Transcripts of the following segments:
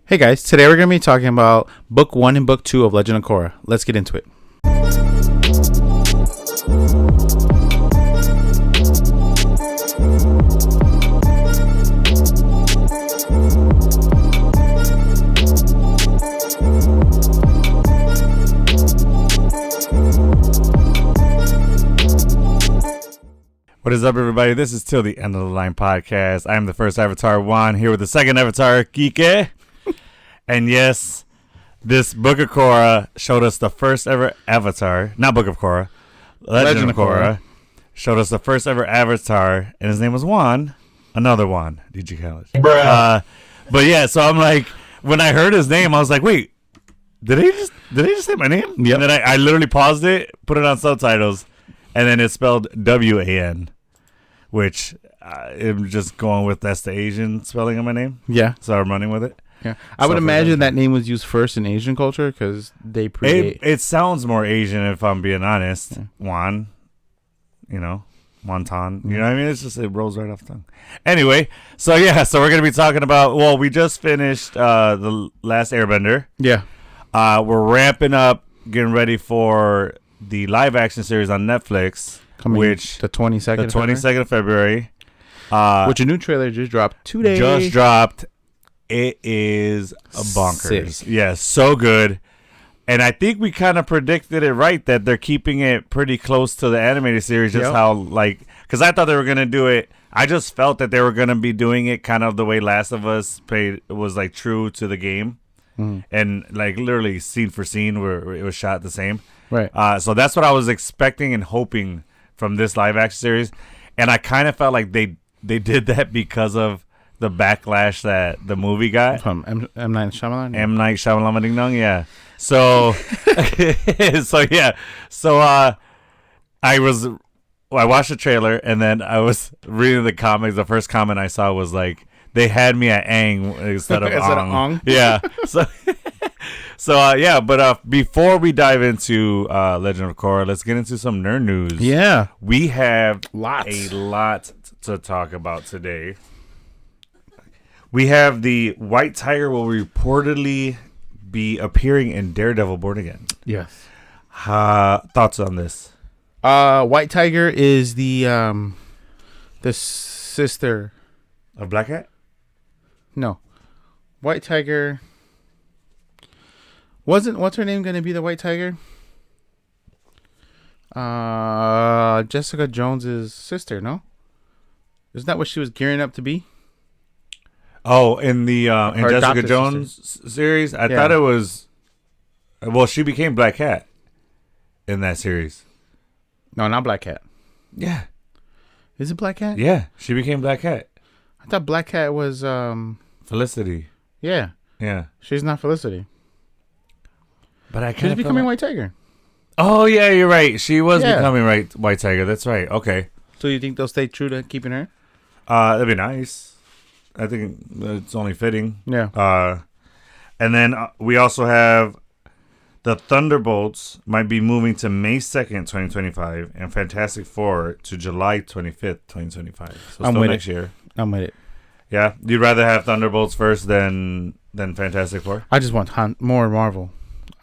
Hey guys, today we're going to be talking about Book 1 and Book 2 of Legend of Korra. Let's get into it. What is up, everybody? This is Till the End of the Line podcast. I am the first Avatar, Juan, here with the second Avatar, Kike. And yes, this Book of Korra showed us the first ever Avatar. Not Book of Korra. Legend of Korra. Showed us the first ever Avatar, and his name was Juan. Another Juan. DJ Khaled. But yeah, so I'm like, when I heard his name, I was like, wait, did he just say my name? Yep. And then I literally paused it, put it on subtitles, and then it's spelled W-A-N, which I'm just going with that's the Asian spelling of my name. Yeah. So I'm running with it. Yeah. I would imagine that name was used first in Asian culture because they predate. It sounds more Asian if I'm being honest. Yeah. Juan, wonton. You know what I mean? It's just, it rolls right off the tongue. Anyway, so we're going to be talking about, well, we just finished The Last Airbender. Yeah. We're ramping up, getting ready for the live action series on Netflix. Which the 22nd of February. Which a new trailer just dropped today. Just dropped. It is a bonkers. Sick. Yeah, so good. And I think we kind of predicted it right that they're keeping it pretty close to the animated series. Just how, because I thought they were going to do it. I just felt that they were going to be doing it kind of the way Last of Us was like true to the game. And like literally scene for scene where it was shot the same. Right. So that's what I was expecting and hoping from this live action series. And I kind of felt like they did that because of the backlash that the movie got from M. Night Shyamalan. M. Night Shyamalan Ding Dong, yeah. So, I watched the trailer and then I was reading the comics. The first comment I saw was like, they had me at Aang instead of Ong. Yeah. But before we dive into Legend of Korra, let's get into some nerd news. Yeah. We have a Lots to talk about today. We have the White Tiger will reportedly be appearing in Daredevil Born Again. Yes. Thoughts on this? White Tiger is the sister of Black Cat? No. White Tiger what's her name going to be the White Tiger? Jessica Jones's sister, no? Isn't that what she was gearing up to be? Oh, in the in Jessica Jones series? I thought it was... Well, she became Black Cat in that series. No, not Black Cat. Yeah. Is it Black Cat? Yeah, she became Black Cat. I thought Black Cat was... Felicity. Yeah. Yeah. She's not Felicity. But she's becoming White Tiger. Oh, yeah, you're right. She was becoming White Tiger. That's right. Okay. So you think they'll stay true to keeping her? That'd be nice. I think it's only fitting. Yeah. And then we also have the Thunderbolts might be moving to May 2nd, 2025, and Fantastic Four to July 25th, 2025. So still next year. I'm with it. Yeah? You'd rather have Thunderbolts first than Fantastic Four? I just want more Marvel.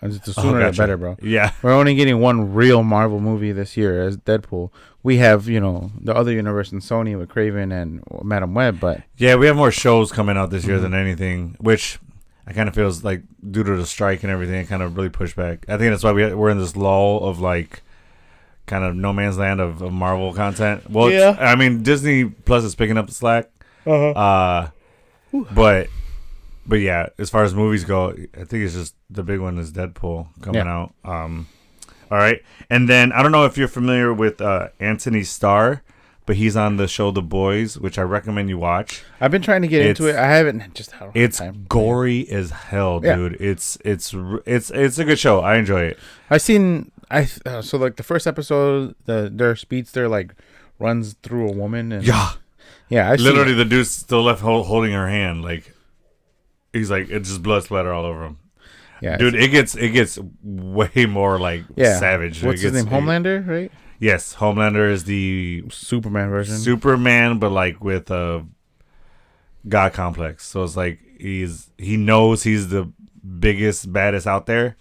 The sooner the better, bro. Yeah. We're only getting one real Marvel movie this year as Deadpool. We have, the other universe in Sony with Kraven and Madam Web, but... Yeah, we have more shows coming out this year than anything, which I kind of feels like due to the strike and everything, it kind of really pushed back. I think that's why we're in this lull of, like, kind of no man's land of Marvel content. Well, yeah. I mean, Disney Plus is picking up the slack. But yeah, as far as movies go, I think it's just the big one is Deadpool coming out. All right. And then I don't know if you're familiar with Anthony Starr, but he's on the show The Boys, which I recommend you watch. I've been trying to get into it. I haven't just had It's time. Gory as hell, dude. It's a good show. I enjoy it. So like the first episode, their speedster like runs through a woman and literally the dude's still left holding her hand, like he's like it's just blood splatter all over him. Yeah, dude, it gets way more like savage. What's his name? Homelander, right? Yes, Homelander is the Superman version. Superman, but like with God complex. So it's like he knows he's the biggest, baddest out there,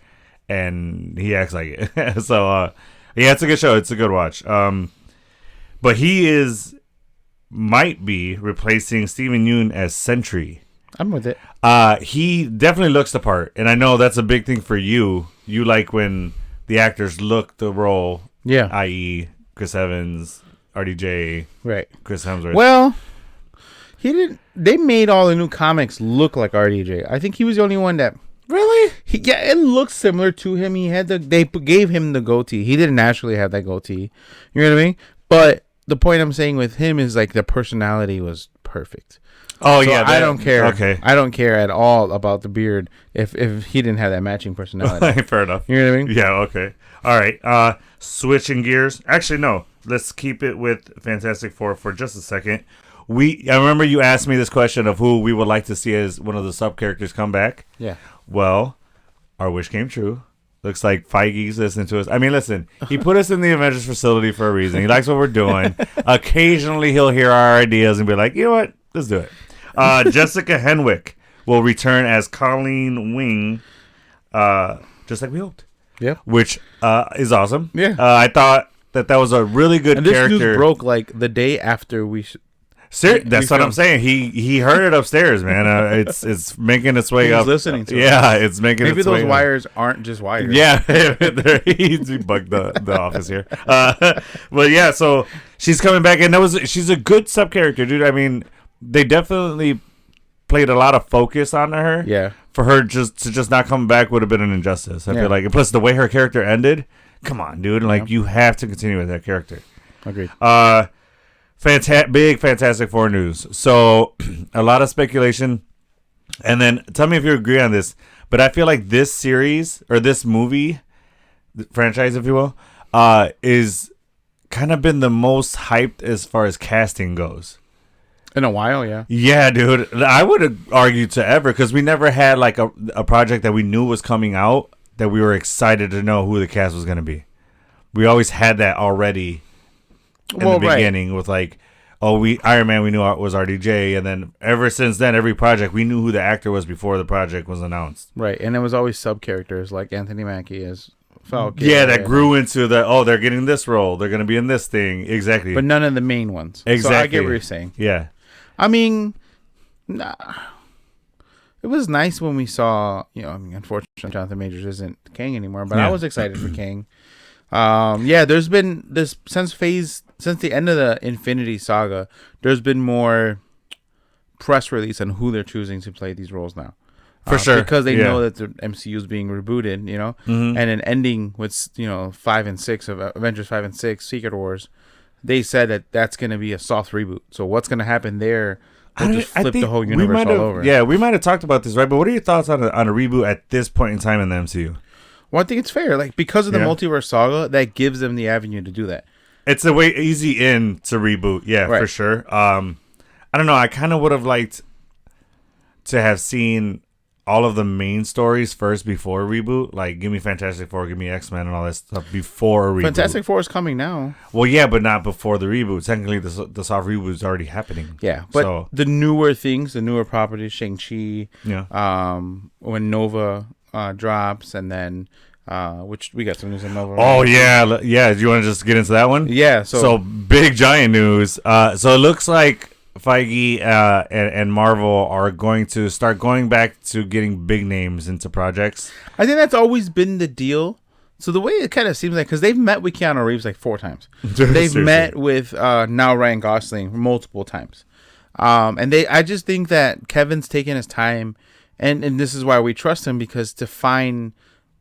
and he acts like it. So yeah, it's a good show. It's a good watch. But might be replacing Steven Yeun as Sentry. I'm with it. He definitely looks the part, and I know that's a big thing for you. You like when the actors look the role. Yeah. I.e., Chris Evans, RDJ, Right. Chris Hemsworth. Well, he didn't. They made all the new comics look like RDJ. I think he was the only one that. Really? Yeah, it looks similar to him. They gave him the goatee. He didn't naturally have that goatee. You know what I mean? But the point I'm saying with him is like the personality was perfect. Oh so yeah, I don't care. Okay, I don't care at all about the beard if he didn't have that matching personality. fair enough. You know what I mean? Yeah. Okay. All right. Switching gears. Actually, no. Let's keep it with Fantastic Four for just a second. I remember you asked me this question of who we would like to see as one of the sub characters come back. Yeah. Well, our wish came true. Looks like Feige's listening to us. I mean, listen, he put us in the Avengers facility for a reason. He likes what we're doing. Occasionally, he'll hear our ideas and be like, you know what? Let's do it. Jessica Henwick will return as Colleen Wing, just like we hoped. Yeah. Which is awesome. Yeah. I thought that was a really good and this character. news broke like the day after we. That's what I'm saying. He heard it upstairs, man. It's making its way up. Listening to it. It's making maybe its way those up. wires aren't just wires. Yeah, he bugged the office here. But yeah, so she's coming back, and she's a good sub character, dude. I mean, they definitely played a lot of focus on her. Yeah. For her just not come back would have been an injustice. I feel like, and plus the way her character ended. Come on, dude. Like you have to continue with that character. Agreed. Big Fantastic Four news. So, a lot of speculation. And then, tell me if you agree on this. But I feel like this series, or this movie, franchise, if you will, is kind of been the most hyped as far as casting goes. In a while, yeah. Yeah, dude. I would argue to ever, because we never had like a project that we knew was coming out that we were excited to know who the cast was going to be. We always had that already. In the beginning with like, Iron Man we knew it was RDJ, and then ever since then every project we knew who the actor was before the project was announced. Right, and it was always sub characters like Anthony Mackie as Falcon. Yeah, that grew into they're getting this role, they're gonna be in this thing, exactly. But none of the main ones. Exactly. So I get what you're saying. Yeah, I mean, it was nice when we saw. Unfortunately, Jonathan Majors isn't Kang anymore, but I was excited for Kang. There's been this since the end of the Infinity Saga, there's been more press release on who they're choosing to play these roles now. For sure. Because they know that the MCU is being rebooted, Mm-hmm. and an ending with, 5 and 6 of Avengers 5 and 6, Secret Wars, they said that that's going to be a soft reboot. So what's going to happen there? They'll just flip the whole universe all over. Yeah, we might have talked about this, right? But what are your thoughts on a reboot at this point in time in the MCU? Well, I think it's fair. Like, because of the multiverse saga, that gives them the avenue to do that. It's a way easy in to reboot, for sure. I don't know. I kind of would have liked to have seen all of the main stories first before a reboot. Like, give me Fantastic Four, give me X-Men, and all that stuff before a reboot. Fantastic Four is coming now. Well, yeah, but not before the reboot. Technically, the soft reboot is already happening. Yeah, but the newer things, the newer properties, Shang-Chi, when Nova drops, and then... which we got some news on Nova. Oh, yeah. Do you want to just get into that one? Yeah. So big, giant news. So it looks like Feige and Marvel are going to start going back to getting big names into projects. I think that's always been the deal. So the way it kind of seems like, because they've met with Keanu Reeves like 4 times. They've met with now Ryan Gosling multiple times. I just think that Kevin's taking his time, and this is why we trust him, because to find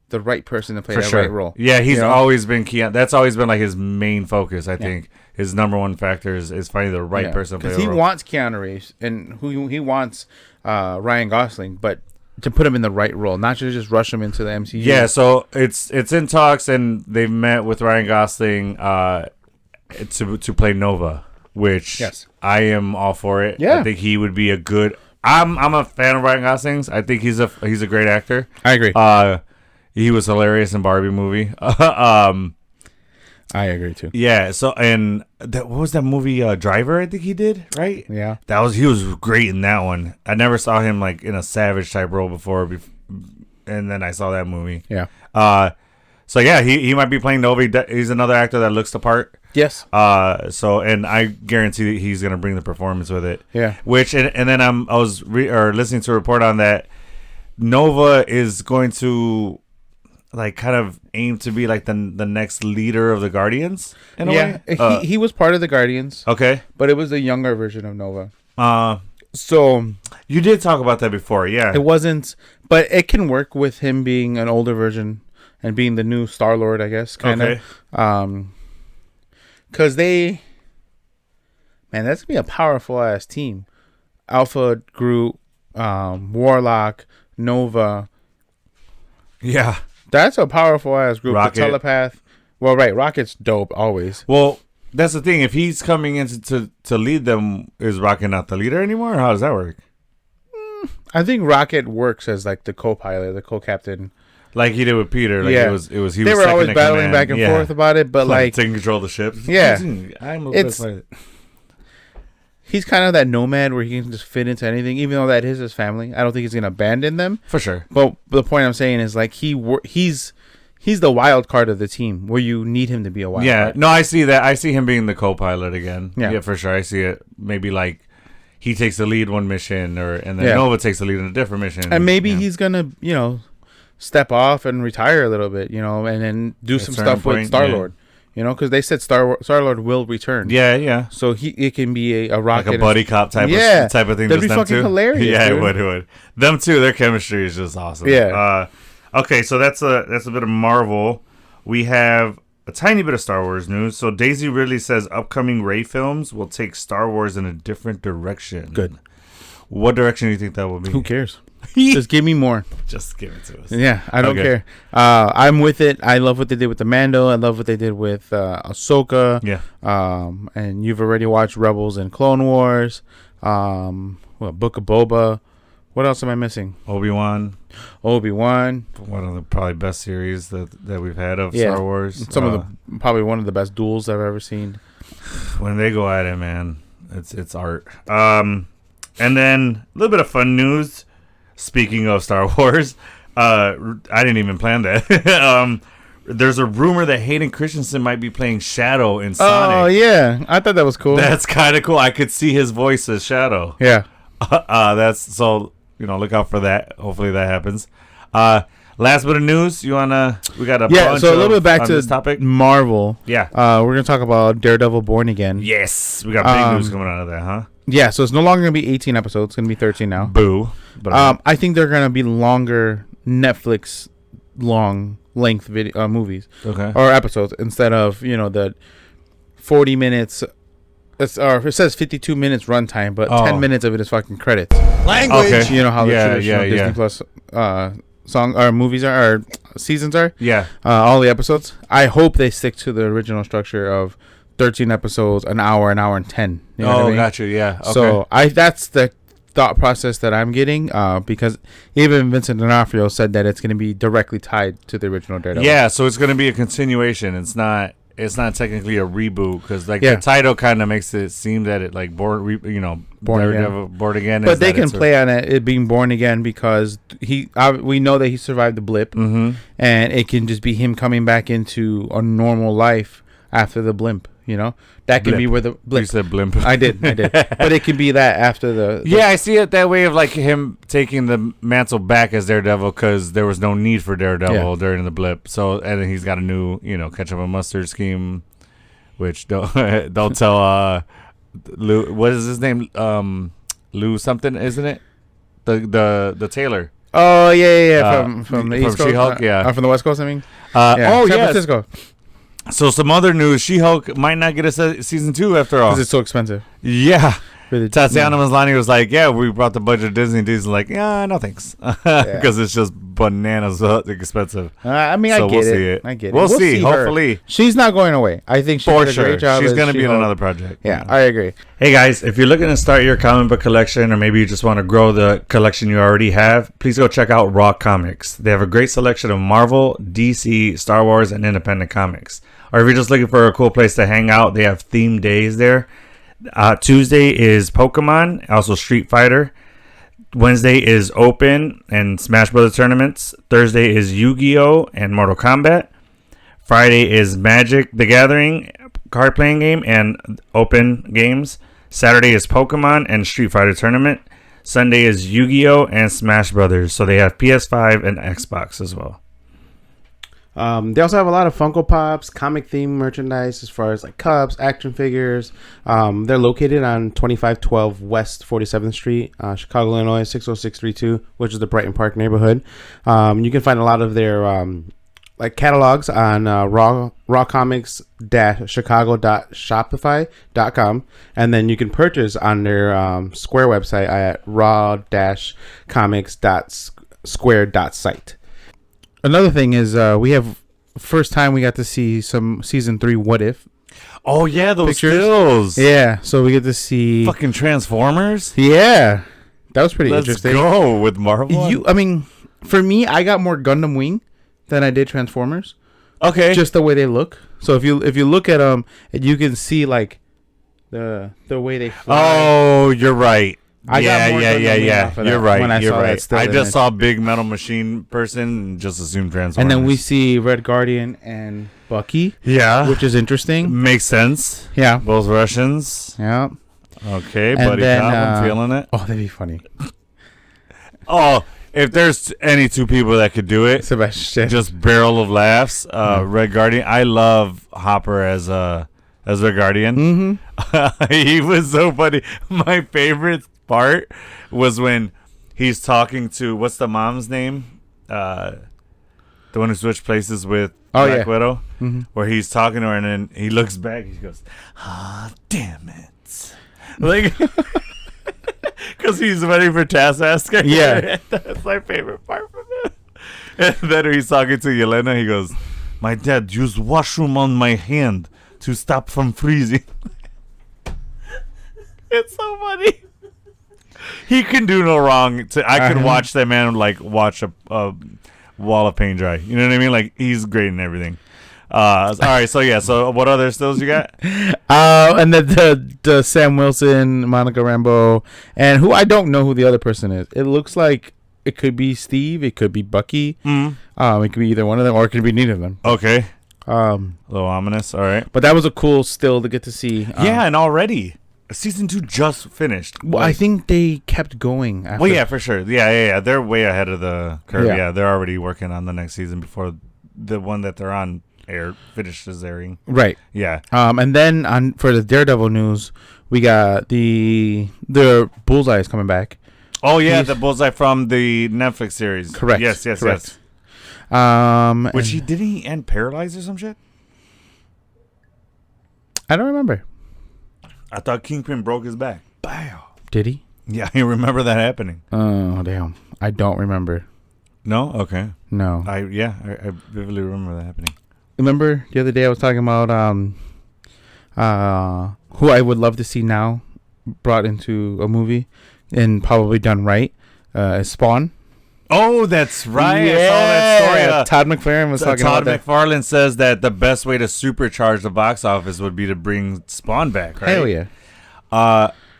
the right person to play right role. Yeah, he's always been Keanu. That's always been like his main focus. I think his number one factor is finding the right person to play the role. Because he wants Keanu Reeves, and he wants Ryan Gosling, but to put him in the right role, not to just rush him into the MCU. Yeah, so it's in talks, and they've met with Ryan Gosling to play Nova, which I am all for it. Yeah. I think he would be a good. I'm a fan of Ryan Gosling's. I think he's a great actor. I agree. He was hilarious in Barbie movie. I agree too. Yeah. So and what was that movie? Driver, I think he did, right? Yeah. He was great in that one. I never saw him like in a Savage type role before, and then I saw that movie. Yeah. So yeah, he might be playing Novi. He's another actor that looks the part. Yes. So and I guarantee that he's gonna bring the performance with it. Yeah. Which and then I was listening to a report on that. Nova is going to like kind of aim to be like the next leader of the Guardians in a way. He was part of the Guardians. Okay. But it was a younger version of Nova. So you did talk about that before, yeah. It wasn't, but it can work with him being an older version and being the new Star-Lord, I guess, kind of. Okay. Because that's going to be a powerful-ass team. Alpha, Groot, Warlock, Nova. Yeah. That's a powerful-ass group. Rocket. The Telepath. Well, right, Rocket's dope, always. Well, that's the thing. If he's coming in to lead them, is Rocket not the leader anymore? Or how does that work? I think Rocket works as, like, the co-pilot, the co-captain. Like he did with Peter. Like yeah. They were always battling back and forth about it, but like taking control of the ship. Yeah. I'm he's kind of that nomad where he can just fit into anything, even though that is his family. I don't think he's going to abandon them. For sure. But the point I'm saying is like he's the wild card of the team where you need him to be a wild card. No, I see that. I see him being the co-pilot again. Yeah, for sure. I see it. Maybe like he takes the lead one mission and then Nova takes the lead in a different mission. And maybe he's going to, step off and retire a little bit, and then do some stuff with Star-Lord. Because they said Star-Lord will return. Yeah. So it can be a Rocket. Like a buddy cop type of thing. That'd be fucking hilarious. Yeah, dude. it would. Them two, their chemistry is just awesome. Yeah. Okay, so that's a bit of Marvel. We have a tiny bit of Star Wars news. So Daisy Ridley says upcoming Rey films will take Star Wars in a different direction. Good. What direction do you think that will be? Who cares? Just give me more. Just give it to us. Yeah, I don't care. I'm with it. I love what they did with the Mando. I love what they did with Ahsoka. Yeah. And you've already watched Rebels and Clone Wars. Book of Boba. What else am I missing? Obi-Wan. One of the probably best series that we've had of Star Wars. Probably one of the best duels I've ever seen. When they go at it, man, it's art. And then a little bit of fun news. Speaking of Star Wars, I didn't even plan that. There's a rumor that Hayden Christensen might be playing Shadow in Sonic. Oh, yeah. I thought that was cool. That's kind of cool. I could see his voice as Shadow. Yeah. That's so, look out for that. Hopefully that happens. Last bit of news. We got a bunch so a little bit back to this topic. Marvel. Yeah. We're going to talk about Daredevil Born Again. Yes. We got big news coming out of that, huh? Yeah, so it's no longer going to be 18 episodes. It's going to be 13 now. Boo. But I think they're going to be longer Netflix long-length video movies. Okay. Or episodes instead of, the 40 minutes. It says 52 minutes runtime, but 10 minutes of it is fucking credits. Language. Okay. You know how the traditional Disney Plus song or movies are, or seasons are? Yeah. All the episodes. I hope they stick to the original structure of 13 episodes, an hour and 10. You know what I mean? Gotcha. Yeah. Okay. So that's the thought process that I'm getting, because even Vincent D'Onofrio said that it's going to be directly tied to the original Daredevil. Yeah, so it's going to be a continuation. It's not technically a reboot because the title kind of makes it seem that it like born again. But they can play on it being born again because we know that he survived the blip, and it can just be him coming back into a normal life after the blimp. That can be where the blimp. You said blimp. I did. But it can be that after the. Yeah, I see it that way of like him taking the mantle back as Daredevil because there was no need for Daredevil during the blip. So and then he's got a new, ketchup and mustard scheme, which don't tell Lou. What is his name? Lou something, isn't it? The tailor. Oh yeah. From the East Coast. She-Hulk, from the West Coast. I mean. San Francisco. So some other news: She-Hulk might not get a season 2 after all. Because it's so expensive. Yeah. Tatiana Maslany was like, "Yeah, we brought the budget to Disney." Disney's like, "Yeah, no thanks," because it's just bananas expensive. I mean, So I get we'll it. see it. I get it. We'll see, her. hopefully. She's not going away. I think she For did a sure. great job. She's as going to be in She-Hulk. another project. Yeah, I agree. Hey guys, if you're looking to start your comic book collection, or maybe you just want to grow the collection you already have, please go check out Raw Comics. They have a great selection of Marvel, DC, Star Wars, and independent comics. Or if you're just looking for a cool place to hang out, they have themed days there. Tuesday is Pokemon, also Street Fighter. Wednesday is Open and Smash Brothers tournaments. Thursday is Yu-Gi-Oh! And Mortal Kombat. Friday is Magic the Gathering card playing game and Open games. Saturday is Pokemon and Street Fighter tournament. Sunday is Yu-Gi-Oh! And Smash Brothers. So they have PS5 and Xbox as well. They also have a lot of Funko Pops, comic themed merchandise as far as like cups, action figures. They're located on 2512 West 47th Street, Chicago, Illinois 60632, which is the Brighton Park neighborhood. You can find a lot of their like catalogs on rawcomics-chicago.shopify.com, and then you can purchase on their Square website at raw-comics.square.site. Another thing is we have first time we got to see some season 3 What If. Oh yeah, those Pictures? stills. Yeah, so we get to see Fucking Transformers. Yeah, that was pretty Let's interesting. go with Marvel. I mean, for me, I got more Gundam Wing than I did Transformers. Okay. Just the way they look. So if you look at them, you can see like the way they fly. Oh, you're right. I got more Gundam Wing off of that You're right. when I You're saw that right. still I in just it. saw Big Metal Machine person and just assumed Transformers. And then we see Red Guardian and Bucky, which which is interesting. makes sense. Yeah, Both Russians. yeah. Okay, And buddy then, cop, I'm feeling it. Oh, that'd be funny. Oh, if there's any two people that could do it, Sebastian. just barrel of laughs. Red Guardian. I love Hopper as Red Guardian. Mm-hmm. He was so funny. My favorite part was when he's talking to what's the mom's name? The one who switched places with Black Widow. Mm-hmm. Where he's talking to her and then he looks back. He goes, "Ah, damn it!" Like, because he's ready for Taskmaster. Yeah. That's my favorite part from him. And then he's talking to Yelena. He goes, "My dad used washroom on my hand to stop from freezing." It's so funny. He can do no wrong. I could watch that man like watch a wall of paint dry. You know what I mean? Like, he's great in everything. All right, so yeah. So what other stills you got? And the Sam Wilson, Monica Rambeau, and who I don't know who the other person is. It looks like it could be Steve. It could be Bucky. It could be either one of them, or it could be neither of them. Okay. A little ominous. All right. But that was a cool still to get to see. Yeah, and already season 2 just finished. Well, I think they kept going. After. Well, yeah, for sure. Yeah. They're way ahead of the curve. Yeah. Yeah, they're already working on the next season before the one that they're on finishes airing. Right. Yeah. And then for the Daredevil news, we got the Bullseye is coming back. Oh yeah, the Bullseye from the Netflix series. Correct. Yes. Correct. Which didn't he end paralyzed or some shit? I don't remember. I thought Kingpin broke his back. Bow. Did he? Yeah, I remember that happening. Oh damn! I don't remember. No? Okay. No. I vividly remember that happening. Remember the other day I was talking about who I would love to see now brought into a movie and probably done right. Spawn. Oh, that's right. Yeah. I saw that story. Todd McFarlane was talking about that. Todd McFarlane says that the best way to supercharge the box office would be to bring Spawn back, right? Hell yeah.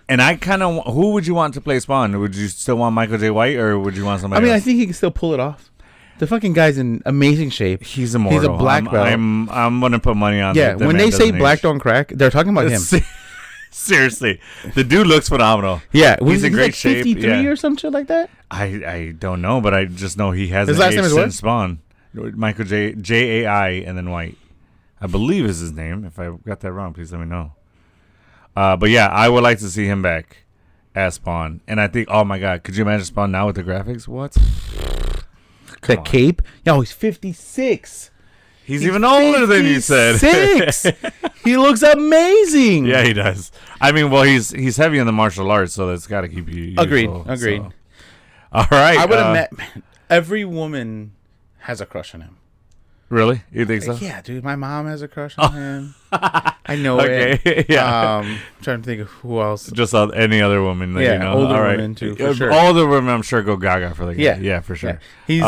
And I kind of... Who would you want to play Spawn? Would you still want Michael J. White, or would you want somebody else? I think he can still pull it off. The fucking guy's in amazing shape. He's immortal. He's a black belt. I'm going to put money on Yeah, that when man they say doesn't black age. don't crack, they're talking about him. Seriously. The dude looks phenomenal. Yeah. He's in great like shape. 53 or some shit like that? I don't know, but I just know he hasn't His last aged name is what? since Spawn. Michael J.A.I. and then White. I believe is his name. If I got that wrong, please let me know. But yeah, I would like to see him back as Spawn. And I think, oh my God, could you imagine Spawn now with the graphics? What? The cape? Yo, he's 56. He's even older than you said. 56. He looks amazing. Yeah, he does. I mean, well, he's heavy in the martial arts, so that's got to keep you. Agreed. Useful, Agreed. So. All right. I would have met. every woman has a crush on him. Really? You think so? Yeah, dude. My mom has a crush on him. I know it. Okay. Yeah. I'm trying to think of who else. Just any other woman that you know. Older All right. women too, for sure. Older women, I'm sure, go gaga for the guy. Yeah. Yeah, for sure. Yeah. He's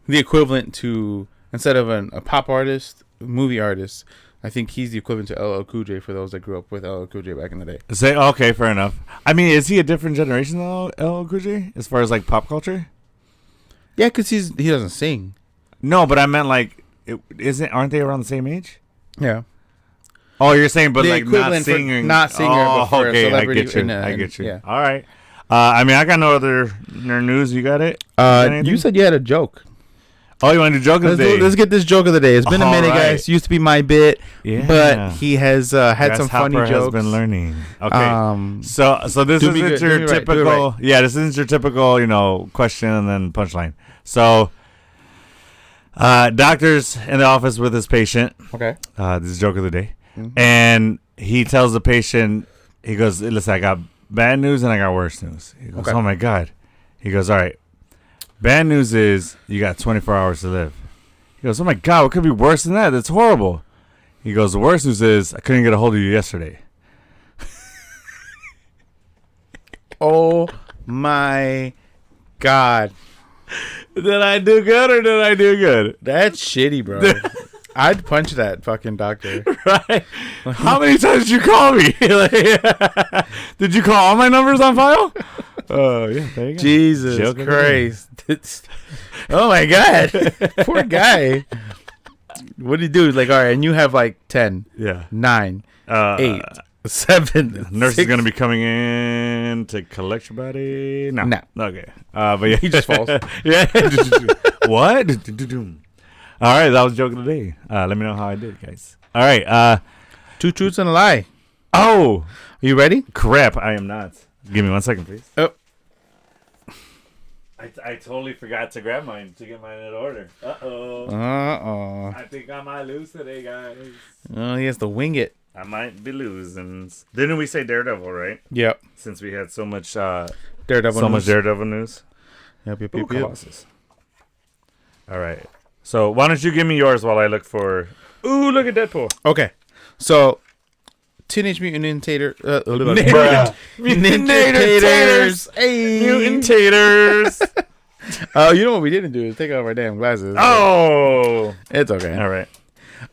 the equivalent to, instead of a pop artist, movie artist, I think he's the equivalent to LL Cool J for those that grew up with LL Cool J back in the day. Okay, fair enough. I mean, is he a different generation though, LL Cool J, as far as like pop culture? Yeah, because he doesn't sing. No, but I meant like, aren't they around the same age? Yeah. Oh, you're saying, but The like not equivalent for singing, not singer, but for a celebrity I get you. in I get you. yeah. All right. I mean, I got no other news. You got it? You said you had a joke. Oh, you want to do joke of the day? Let's get this joke of the day. It's been a minute, guys. Used to be my bit, but he has had some funny jokes. Has been learning. Okay, so this isn't your typical. Yeah, this isn't your typical, question and then punchline. So, doctor's in the office with his patient. Okay. This is joke of the day, and he tells the patient, he goes, "Listen, I got bad news and I got worse news." He goes, "Oh my God." He goes, "All right. Bad news is you got 24 hours to live." He goes, "Oh my God, what could be worse than that? That's horrible." He goes, "The worst news is I couldn't get a hold of you yesterday." Oh my God. Did I do good or did I do good? That's shitty, bro. I'd punch that fucking doctor. Right? How many times did you call me? Did you call all my numbers on file? Oh, yeah, there you go. Jesus Christ. Oh my God. Poor guy. What do you do? Like, all right, and you have like 10, 9, 8, 7. Nurse is going to be coming in to collect your body. No. Okay. But yeah. He just falls. Yeah. What? All right, that was joke of the day. Let me know how I did, guys. All right. 2 truths and a lie. Oh. You ready? Crap, I am not. Give me 1 second, please. Oh. I totally forgot to grab mine to get mine in order. Uh-oh. I think I might lose today, guys. Oh, he has to wing it. I might be losing. Didn't we say Daredevil, right? Yep. Since we had so much Daredevil news. Yep. Colossus. All right. So why don't you give me yours while I look for... Ooh, look at Deadpool. Okay. So, Teenage Mutant Ninja Taters. Mutant Taters. Hey. Mutant Taters. You know what we didn't do is take off our damn glasses. Oh. It's okay. All right.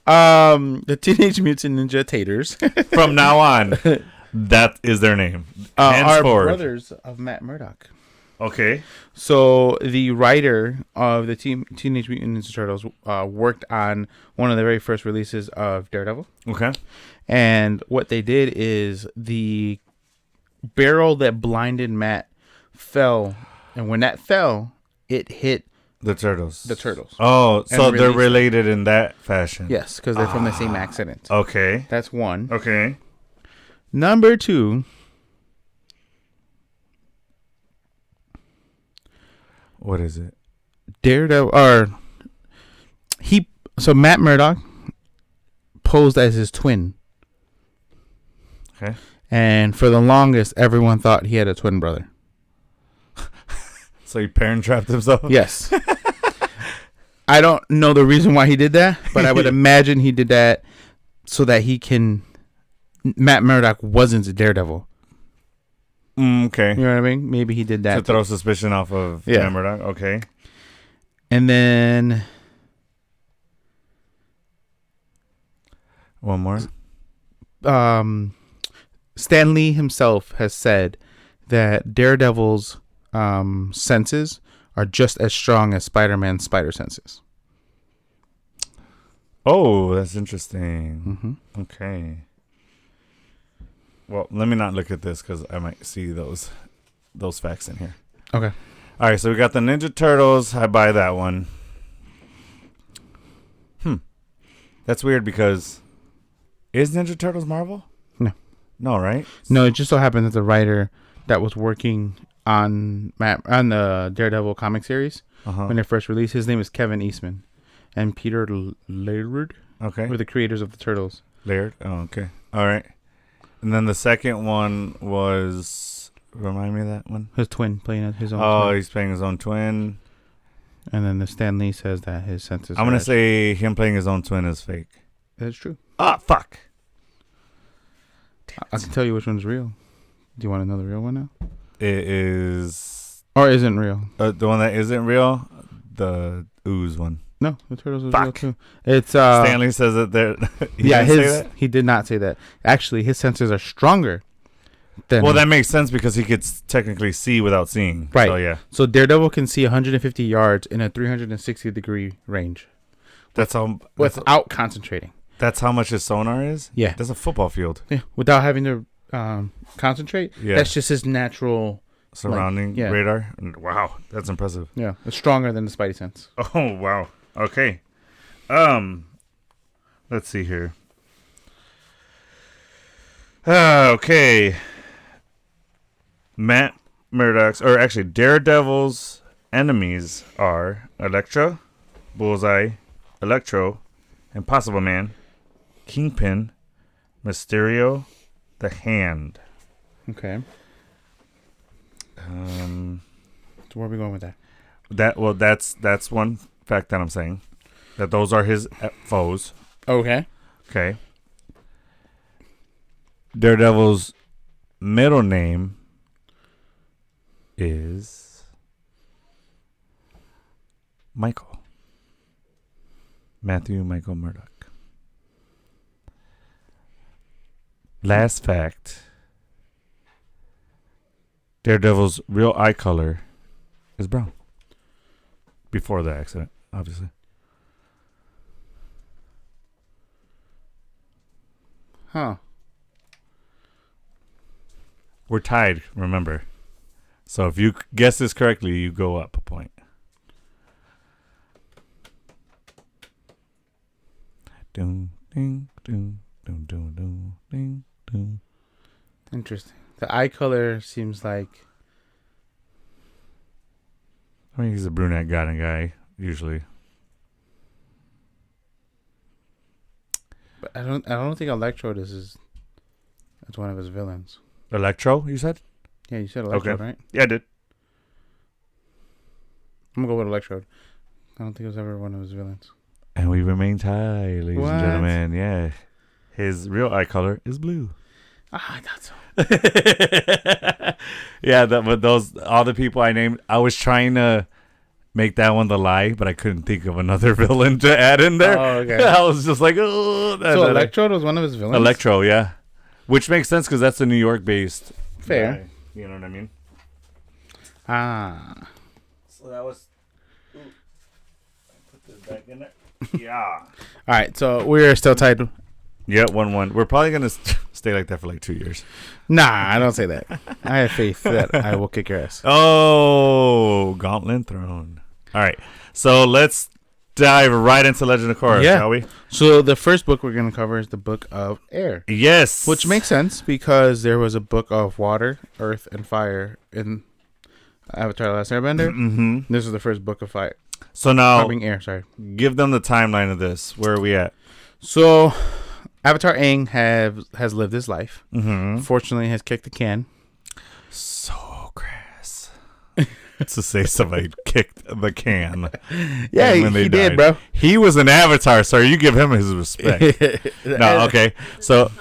The Teenage Mutant Ninja Taters. From now on, that is their name. Are brothers of Matt Murdock. Okay. So the writer of the Teenage Mutant Ninja Turtles worked on one of the very first releases of Daredevil. Okay. And what they did is the barrel that blinded Matt fell, and when that fell, it hit the turtles. Oh, so they're related in that fashion. Yes, because they're from the same accident. Okay. That's one. Okay. Number 2. What is it? Daredevil, so Matt Murdock posed as his twin. Okay. And for the longest, everyone thought he had a twin brother. So he parent trapped himself? Yes. I don't know the reason why he did that, but I would imagine he did that so that Matt Murdock wasn't a Daredevil. Okay. You know what I mean? Maybe he did that to throw suspicion off of Matt Murdock. Okay. And then one more. Stan Lee himself has said that Daredevil's senses are just as strong as Spider-Man's spider senses. Oh, that's interesting. Mm-hmm. Okay. Well, let me not look at this because I might see those facts in here. Okay. All right, so we got the Ninja Turtles. I buy that one. That's weird because is Ninja Turtles Marvel? No. No, right? No, it just so happened that the writer that was working on the Daredevil comic series when they first released, his name is Kevin Eastman, and Peter Laird. Okay. Were the creators of the Turtles. Laird. Oh, okay. All right. And then the second one was, remind me of that one. His twin playing his own. Oh, twin. He's playing his own twin. And then the Stan Lee says that his senses. I'm gonna say him playing his own twin is fake. That's true. Ah, fuck. I can tell you which one's real. Do you want to know the real one now? It is. Or isn't real? The one that isn't real, the ooze one. No, the turtles is Fuck. real too. It's Stanley says that there. He did not say that. Actually, his senses are stronger. Well, that makes sense because he could technically see without seeing. Right. So, yeah. So Daredevil can see 150 yards in a 360-degree range. That's how. Without concentrating. That's how much his sonar is? Yeah. That's a football field. Yeah. Without having to concentrate. Yeah. That's just his natural surrounding radar. Wow. That's impressive. Yeah. It's stronger than the Spidey sense. Oh, wow. Okay. Let's see here. Okay. Matt Murdock's, or actually Daredevil's enemies are Elektra, Bullseye, Electro, Impossible Man, Kingpin, Mysterio, the Hand. Okay. So where are we going with that? That's one fact that I'm saying. That those are his foes. Okay. Okay. Daredevil's middle name is Michael. Matthew Michael Murdock. Last fact. Daredevil's real eye color is brown. Before the accident, obviously. Huh. We're tied, remember. So if you guess this correctly, you go up a point. Ding, ding, ding, ding, ding, ding, ding, ding. Interesting. The eye color seems like. I mean, he's a brunette guy, usually. But I don't think Electrode is one of his villains. Electro, you said? Yeah, you said Electrode, Okay. right? Yeah, I did. I'm gonna go with Electrode. I don't think it was ever one of his villains. And we remain tied, ladies What? and gentlemen. Yeah. His real eye color is blue. I thought so. Yeah, but those all the people I named, I was trying to make that one the lie, but I couldn't think of another villain to add in there. Oh, okay. I was just like, oh. So Electrode was one of his villains? Electro, yeah. Which makes sense because that's a New York-based Fair. guy. You know what I mean? Ah. So that was... Ooh. I put this back in there. Yeah. All right, so we're still tied. Yeah, 1-1. We're probably going to stay like that for like 2 years. Nah, I don't say that. I have faith that I will kick your ass. Oh, Gauntlet Throne. All right, so let's dive right into Legend of Korra, shall we? So the first book we're going to cover is the Book of Air. Yes. Which makes sense because there was a book of water, earth, and fire in Avatar: The Last Airbender. Mm-hmm. This is the first book of fire. So now, Air, sorry. Give them the timeline of this. Where are we at? So Avatar Aang has lived his life. Mm-hmm. Fortunately, has kicked the can. So crass. To say somebody kicked the can. Yeah, he did, bro. He was an Avatar, sir. You give him his respect. No, okay. So longer.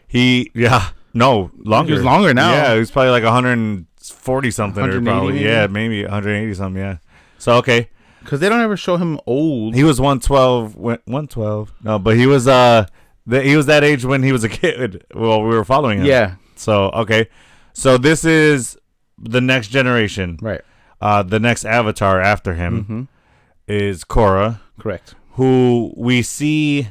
He was longer now. Yeah, he was probably like 140 something or probably. Maybe? Yeah, maybe 180 something. Yeah. So okay. Because they don't ever show him old. He was 112. 112. No, but he was he was that age when he was a kid. Well, we were following him. Yeah. So okay. So this is the next generation. Right. The next Avatar after him is Korra. Correct. Who we see.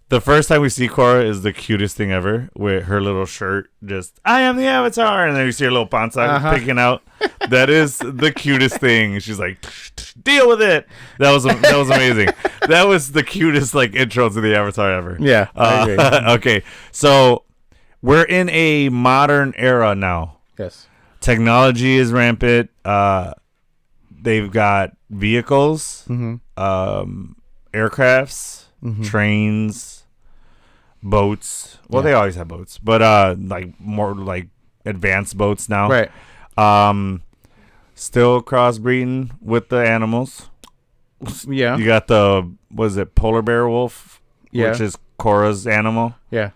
The first time we see Korra is the cutest thing ever, with her little shirt, just I am the Avatar, and then you see her little panza picking out. That is the cutest thing. She's like, deal with it. That was amazing. That was the cutest like intro to the Avatar ever. Yeah. I agree. Okay, so we're in a modern era now. Yes. Technology is rampant. They've got vehicles, aircrafts, trains. Boats. Well, they always have boats, but like more like advanced boats now. Right. still crossbreeding with the animals. Yeah. You got was it polar bear wolf? Yeah. Which is Korra's animal. Yeah.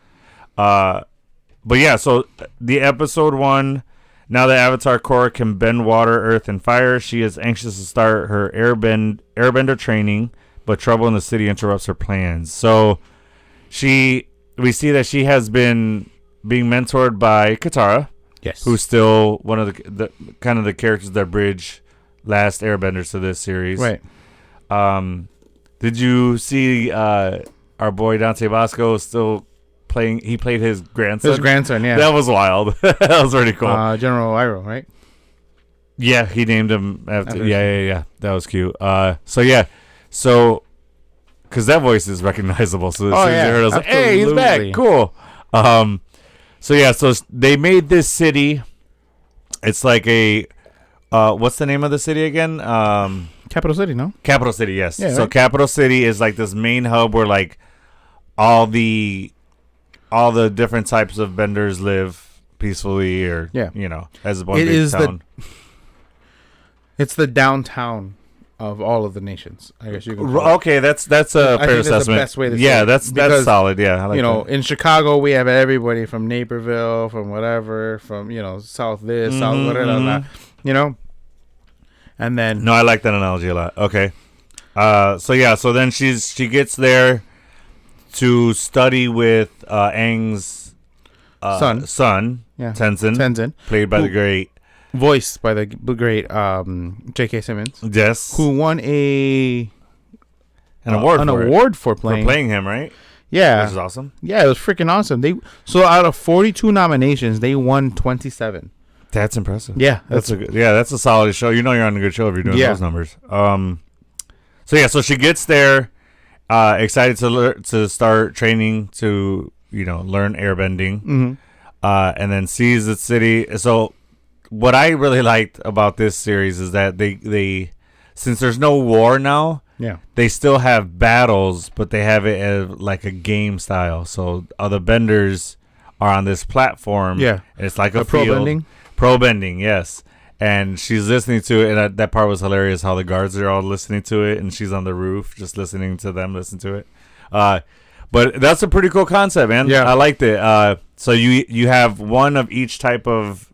But yeah, so the episode 1, now that Avatar Korra can bend water, earth, and fire, she is anxious to start her airbender training, but trouble in the city interrupts her plans. So we see that she has been being mentored by Katara. Yes. Who's still one of the kind of the characters that bridge last airbenders to this series. Right. Did you see our boy Dante Bosco still playing? He played his grandson. His grandson, yeah. That was wild. That was pretty cool. General Iroh, right? Yeah, he named him after. Yeah. That was cute. So because that voice is recognizable. So as soon as you heard it, I was like, "Hey, he's back! Cool." So they made this city. It's like a what's the name of the city again? Capital City, no? Capital City, yes. Yeah, so right? Capital City is like this main hub where like all the different types of benders live peacefully, or as one big town. It's the downtown of all of the nations, I guess you can call it. Okay, that's a fair assessment. The best way to say it. That's solid. Yeah, I like that. In Chicago we have everybody from Naperville, from whatever, from south this, south whatever, and then No, I like that analogy a lot. Okay. So then she gets there to study with Aang's son, Tenzin, played by the great, voiced by the great J.K. Simmons. Yes. Who won an award for playing him, right? Yeah. Which is awesome. Yeah, it was freaking awesome. So out of 42 nominations, they won 27. That's impressive. Yeah, that's a solid show. You're on a good show if you're doing those numbers. So she gets there, excited to start training to learn airbending, and then sees the city. So what I really liked about this series is that they since there's no war now, they still have battles, but they have it as like a game style. So other benders are on this platform. Yeah, and it's like a pro field. bending. Pro bending, yes. And she's listening to it, and that part was hilarious. How the guards are all listening to it, and she's on the roof just listening to them listen to it. But that's a pretty cool concept, man. Yeah, I liked it. So you have one of each type of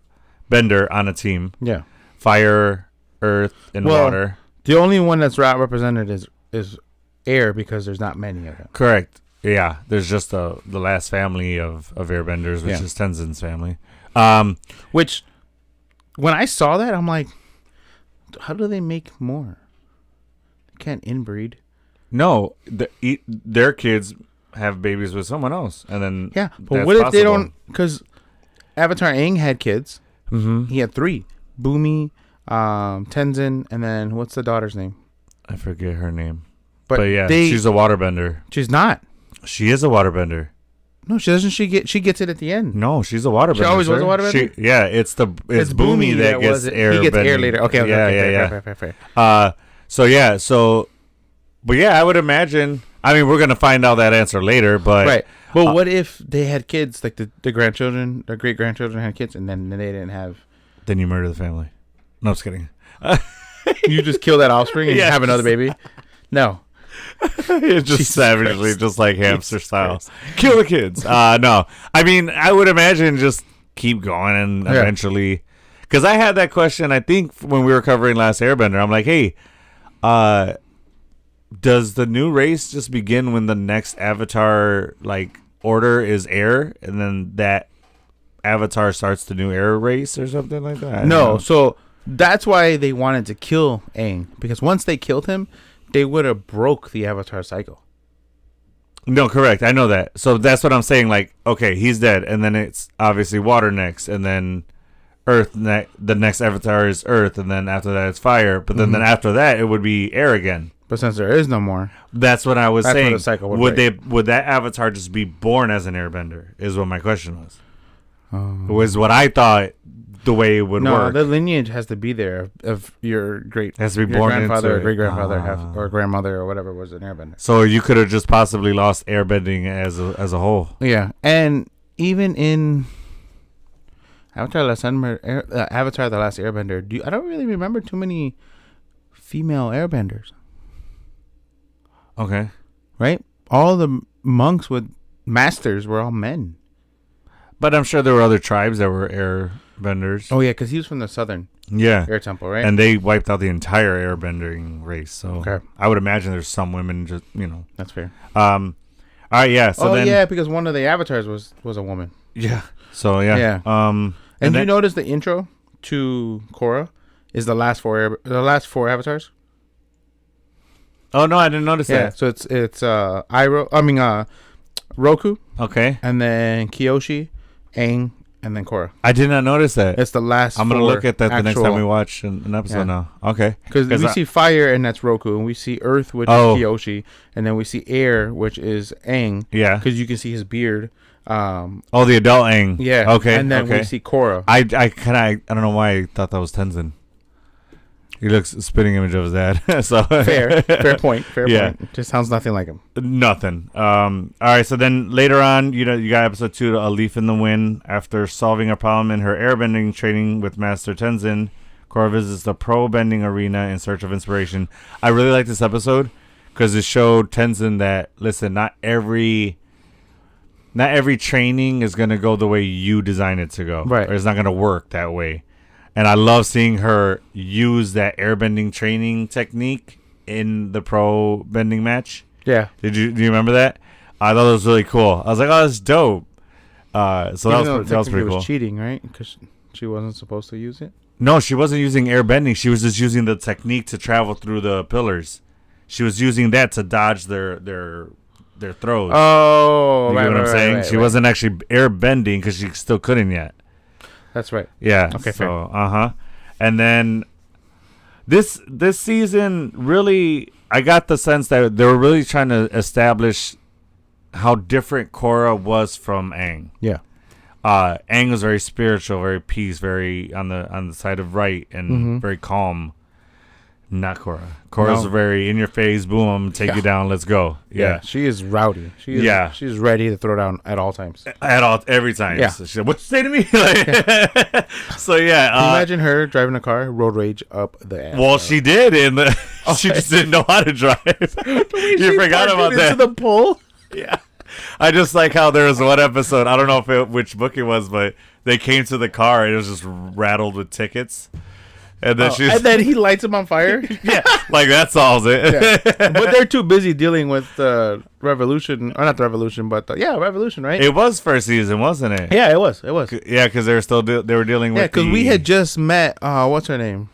bender on a team. Yeah, fire, earth, and water. The only one that's represented is air because there's not many of them. Correct. Yeah, there's just the last family of airbenders, which is Tenzin's family. Which, when I saw that, I'm like, how do they make more? They can't inbreed. No, their kids have babies with someone else, and then but what if they don't? Because Avatar Aang had kids. Mm-hmm. He had 3: Boomy, Tenzin, and then what's the daughter's name? I forget her name. But yeah, she's a waterbender. She's not. She is a waterbender. No, she doesn't. She gets it at the end. No, she's a waterbender. She always was a waterbender. It's Boomy that gets air. He gets air later. Okay. Fair. But yeah, I would imagine. I mean, we're gonna find out that answer later, but right. But what if they had kids, like the grandchildren, the great grandchildren had kids, and then they didn't have? Then you murder the family. No, I'm just kidding. You just kill that offspring and have another baby. No. It's just Jesus savagely, Christ. Just like hamster Jesus style. Christ. Kill the kids. No. I mean, I would imagine just keep going and eventually. Because I had that question, I think, when we were covering Last Airbender. I'm like, hey, does the new race just begin when the next Avatar order is air, and then that Avatar starts the new air race or something like that? No. So that's why they wanted to kill Aang, because once they killed him, they would have broke the Avatar cycle. No, correct. I know that. So that's what I'm saying. Like, okay, he's dead, and then it's obviously water next, and then earth. The next Avatar is earth, and then after that it's fire. But then after that it would be air again. But since there is no more, that's what I was saying. The cycle would that Avatar just be born as an airbender? Is what my question was. It was what I thought. The way it would work. No, the lineage has to be there of your has to be born grandfather, into or great grandfather, or grandmother, or whatever was an airbender. So you could have just possibly lost airbending as a whole. Yeah, and even in Avatar: The Last Airbender. I don't really remember too many female airbenders. Okay. Right? All the monks with masters were all men. But I'm sure there were other tribes that were airbenders. Oh, yeah, because he was from the southern air temple, right? And they wiped out the entire airbending race. So I would imagine there's some women just, That's fair. All right, yeah. So then, because one of the avatars was a woman. Yeah. So, yeah. Yeah. And you notice the intro to Korra is the last four avatars? Oh, no, I didn't notice that. So it's Roku. Okay. And then Kyoshi, Aang, and then Korra. I did not notice that. It's the last. I'm gonna look at that the next time we watch an episode now. Okay. Because we see fire, and that's Roku, and we see earth, which is Kyoshi, and then we see air, which is Aang. Yeah. Because you can see his beard. The adult Aang. Yeah. Okay. And then we see Korra. I don't know why I thought that was Tenzin. He looks a spitting image of his dad. So fair point. Fair point. Just sounds nothing like him. Nothing. All right. So then later on, you got episode 2, A Leaf in the Wind. After solving a problem in her airbending training with Master Tenzin, Korra visits the pro bending arena in search of inspiration. I really like this episode because it showed Tenzin that not every training is gonna go the way you design it to go. Right. Or it's not gonna work that way. And I love seeing her use that airbending training technique in the pro bending match. Yeah. Do you remember that? I thought it was really cool. I was like, oh, that's dope. So that was pretty cool. Was cheating, right? Because she wasn't supposed to use it. No, she wasn't using airbending. She was just using the technique to travel through the pillars. She was using that to dodge their throws. Oh, you get what I'm saying? She wasn't actually airbending because she still couldn't yet. That's right. Yeah. Okay. So, and then this season really, I got the sense that they were really trying to establish how different Korra was from Aang. Yeah. Aang was very spiritual, very peace, very on the side of right, and very calm. Not Korra. Korra's very in your face, boom, take you down, let's go. Yeah. She is rowdy. She's ready to throw down at all times. Every time. Yeah. So she said, what you say to me? So yeah. Can you imagine her driving a car, road rage up the ass? Well, she did, and she just didn't know how to drive. You forgot about that. Into the pole. Yeah. I just like how there was one episode, I don't know which book it was, but they came to the car and it was just rattled with tickets. And then he lights him on fire. Yeah, like that solves it. Yeah. But they're too busy dealing with the revolution, or not the revolution, but revolution, right? It was first season, wasn't it? Yeah, it was. Yeah, because they were still they were dealing with. Yeah, because we had just met. What's her name?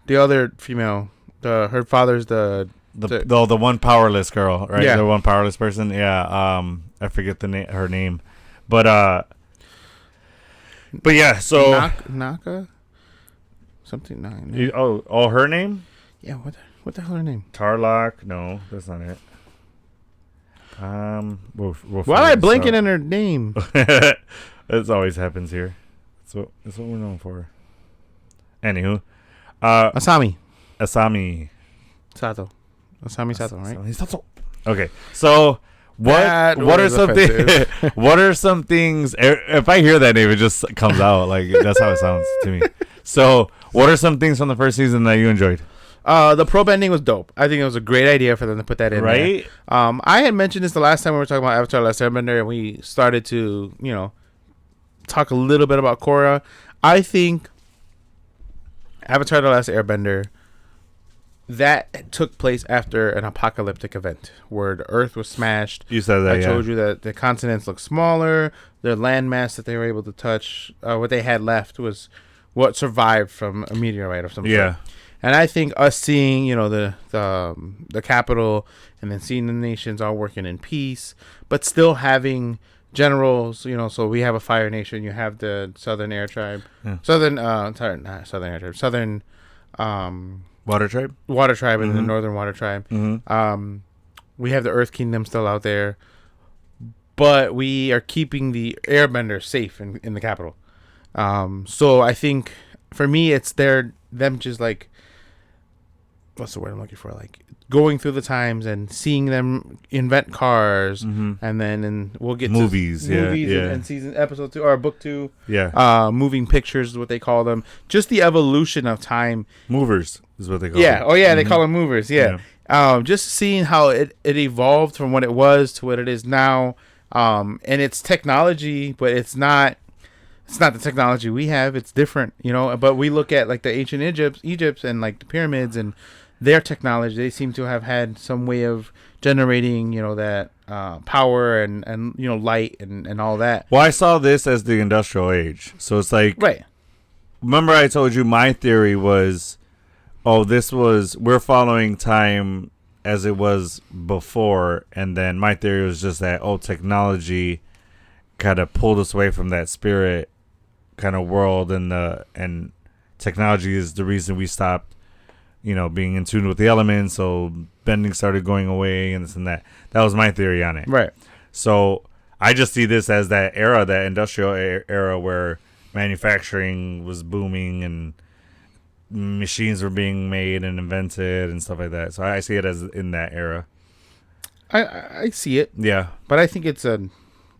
The other female. Her father's the one powerless girl, right? Yeah. The one powerless person. Yeah. I forget her name, but yeah. So Naka. Something nine. Her name? Yeah, what the hell her name? Tarlock? No, that's not it. We'll why am I blanking on her name? This always happens here. That's what we're known for. Anywho, Asami Sato, right? Sato. Okay, so what are some things? If I hear that name, it just comes out like that's how it sounds to me. So, what are some things from the first season that you enjoyed? The pro bending was dope. I think it was a great idea for them to put that in right? There. I had mentioned this the last time we were talking about Avatar: The Last Airbender, and we started to, talk a little bit about Korra. I think Avatar: The Last Airbender, that took place after an apocalyptic event where the Earth was smashed. You said that, I told you that the continents looked smaller. The landmass that they were able to touch, what they had left was what survived from a meteorite of some sort. And I think us seeing, the capital and then seeing the nations all working in peace, but still having generals, so we have a fire nation. You have the Southern Air Tribe. Yeah. Southern Water Tribe? Water Tribe and the Northern Water Tribe. Mm-hmm. We have the Earth Kingdom still out there. But we are keeping the Airbenders safe in the capital. So I think for me it's them just like what's the word I'm looking for? Like going through the times and seeing them invent cars, and then we'll get movies, to movies and season episode 2 or book 2. Yeah. Moving pictures is what they call them. Just the evolution of time. Movers is what they call Yeah. them. Oh yeah, they call them movers. Yeah. Just seeing how it evolved from what it was to what it is now. And it's technology, but it's not the technology we have. It's different, but we look at like the ancient Egypt and like the pyramids and their technology. They seem to have had some way of generating, that power and light and all that. Well, I saw this as the industrial age. So it's like, right. Remember I told you my theory was, we're following time as it was before. And then my theory was just that, technology kind of pulled us away from that spirit kind of world, and technology is the reason we stopped, being in tune with the elements. So bending started going away and this and that. That was my theory on it. Right. So I just see this as that era, that industrial era where manufacturing was booming and machines were being made and invented and stuff like that. So I see it as in that era. I see it. Yeah. But I think it's a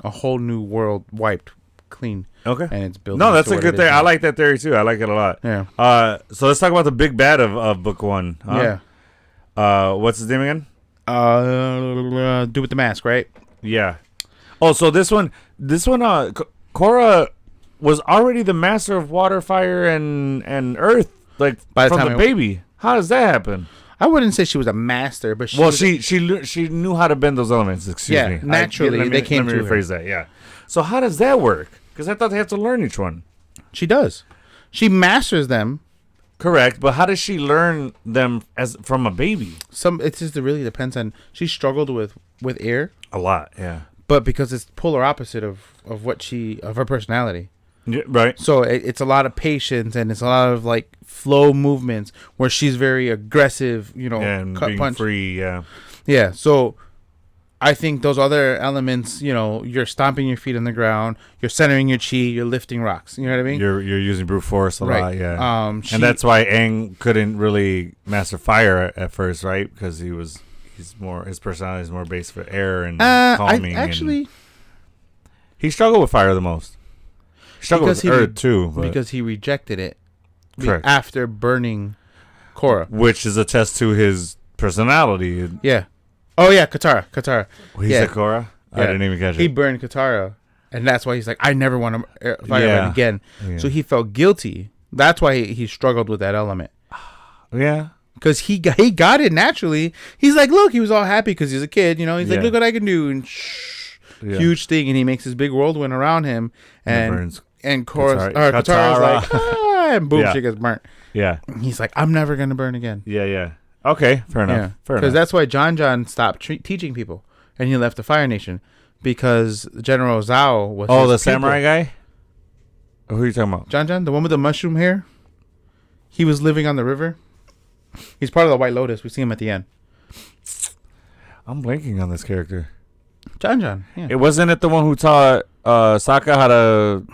whole new world wiped clean. Okay. And it's built. No, that's a good theory. I like that theory too. I like it a lot. Yeah. So let's talk about the big bad of book 1. Huh? Yeah. What's his name again? Dude with the mask, right? Yeah. Oh, so this one, Korra was already the master of water, fire, and earth, like By the from time the baby. How does that happen? I wouldn't say she was a master, but she knew how to bend those elements. Excuse me. Naturally, they came to her. Let me rephrase that. Yeah. So how does that work? Because I thought they have to learn each one. She does. She masters them. Correct, but how does she learn them as from a baby? It just really depends on. She struggled with air a lot, yeah. But because it's polar opposite of her personality. Yeah, right. So it's a lot of patience and it's a lot of like flow movements where she's very aggressive, and cut being punch. Free, yeah. Yeah, so I think those other elements, you're stomping your feet on the ground, you're centering your chi, you're lifting rocks. You know what I mean? You're using brute force a lot, yeah. And that's why Aang couldn't really master fire at first, right? Because his personality is more based for air and calming. He struggled with fire the most. He struggled with earth too, because he rejected it. Correct. After burning Korra, which is a test to his personality. Yeah. Oh yeah, Katara. Well, he said Korra? Yeah. I didn't even catch it. He burned Katara, and that's why he's like, I never want to firebend again. Yeah. So he felt guilty. That's why he struggled with that element. Yeah. Because he got it naturally. He's like, look, he was all happy because he's a kid. He's like, look what I can do. And huge thing. And he makes this big whirlwind around him. And Katara's like, and boom, she gets burnt. Yeah. And he's like, I'm never going to burn again. Yeah. Okay, fair enough. Yeah. Because that's why John stopped teaching people, and he left the Fire Nation because General Zhao was. Oh, the samurai guy. Who are you talking about? John, the one with the mushroom hair. He was living on the river. He's part of the White Lotus. We see him at the end. I'm blanking on this character. John. Yeah. It wasn't it the one who taught Sokka how to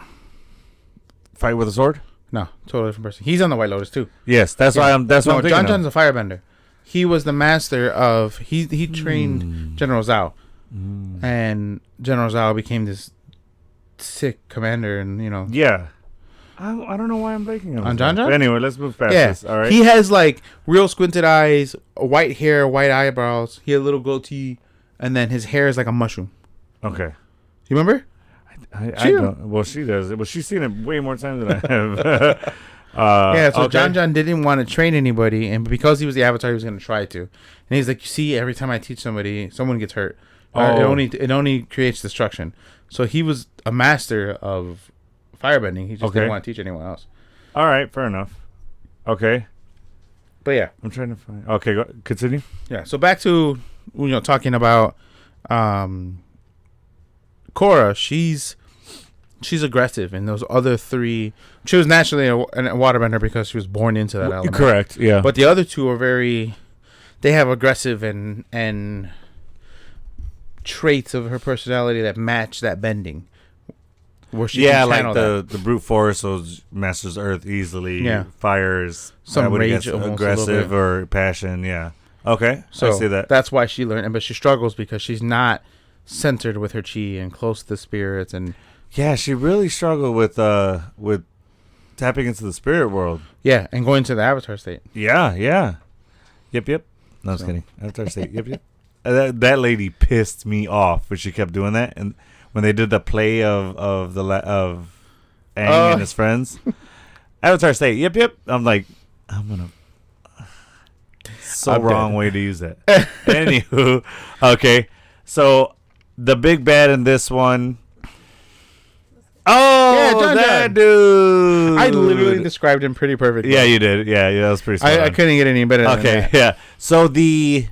fight with a sword? No, totally different person. He's on the White Lotus too. Yes, that's why I'm. That's what I'm thinking. John's a firebender. He was the master of. He trained General Zhao, and General Zhao became this sick commander, and Yeah, I don't know why I'm blanking on John. But anyway, let's move past this. All right. He has like real squinted eyes, white hair, white eyebrows. He had a little goatee, and then his hair is like a mushroom. Okay. You remember? I don't. Well, she does. Well, she's seen it way more times than I have. So okay. John didn't want to train anybody, and because he was the Avatar, he was going to try to. And he's like, you see, every time I teach somebody, someone gets hurt. It only creates destruction. So he was a master of firebending. He just didn't want to teach anyone else. All right, fair enough. Okay. But yeah, I'm trying to find. Okay, continue. Yeah. So back to talking about Korra. She's aggressive, and those other three. She was naturally a waterbender because she was born into that element. Correct. Yeah. But the other two are they have aggressive and traits of her personality that match that bending. where she can channel the brute force, those masters earth easily. Yeah. Fires some rage, almost aggressive or passion. Yeah. Okay. So I see that. that's why she learned, but she struggles because she's not centered with her chi and close to the spirits. And yeah, she really struggled with tapping into the spirit world. Yeah, and going to the Avatar state. Yeah. Yep. No, I was kidding. Avatar state. Yep. That lady pissed me off when she kept doing that, and when they did the play of Aang and his friends, Avatar state. Yep. I'm like, I'm gonna. So wrong way to use that. Anywho, okay. So the big bad in this one. Oh, yeah, John. Dude! I literally described him pretty perfectly. Yeah, you did. Yeah, that was pretty. I couldn't get any better. Than that. Yeah. So the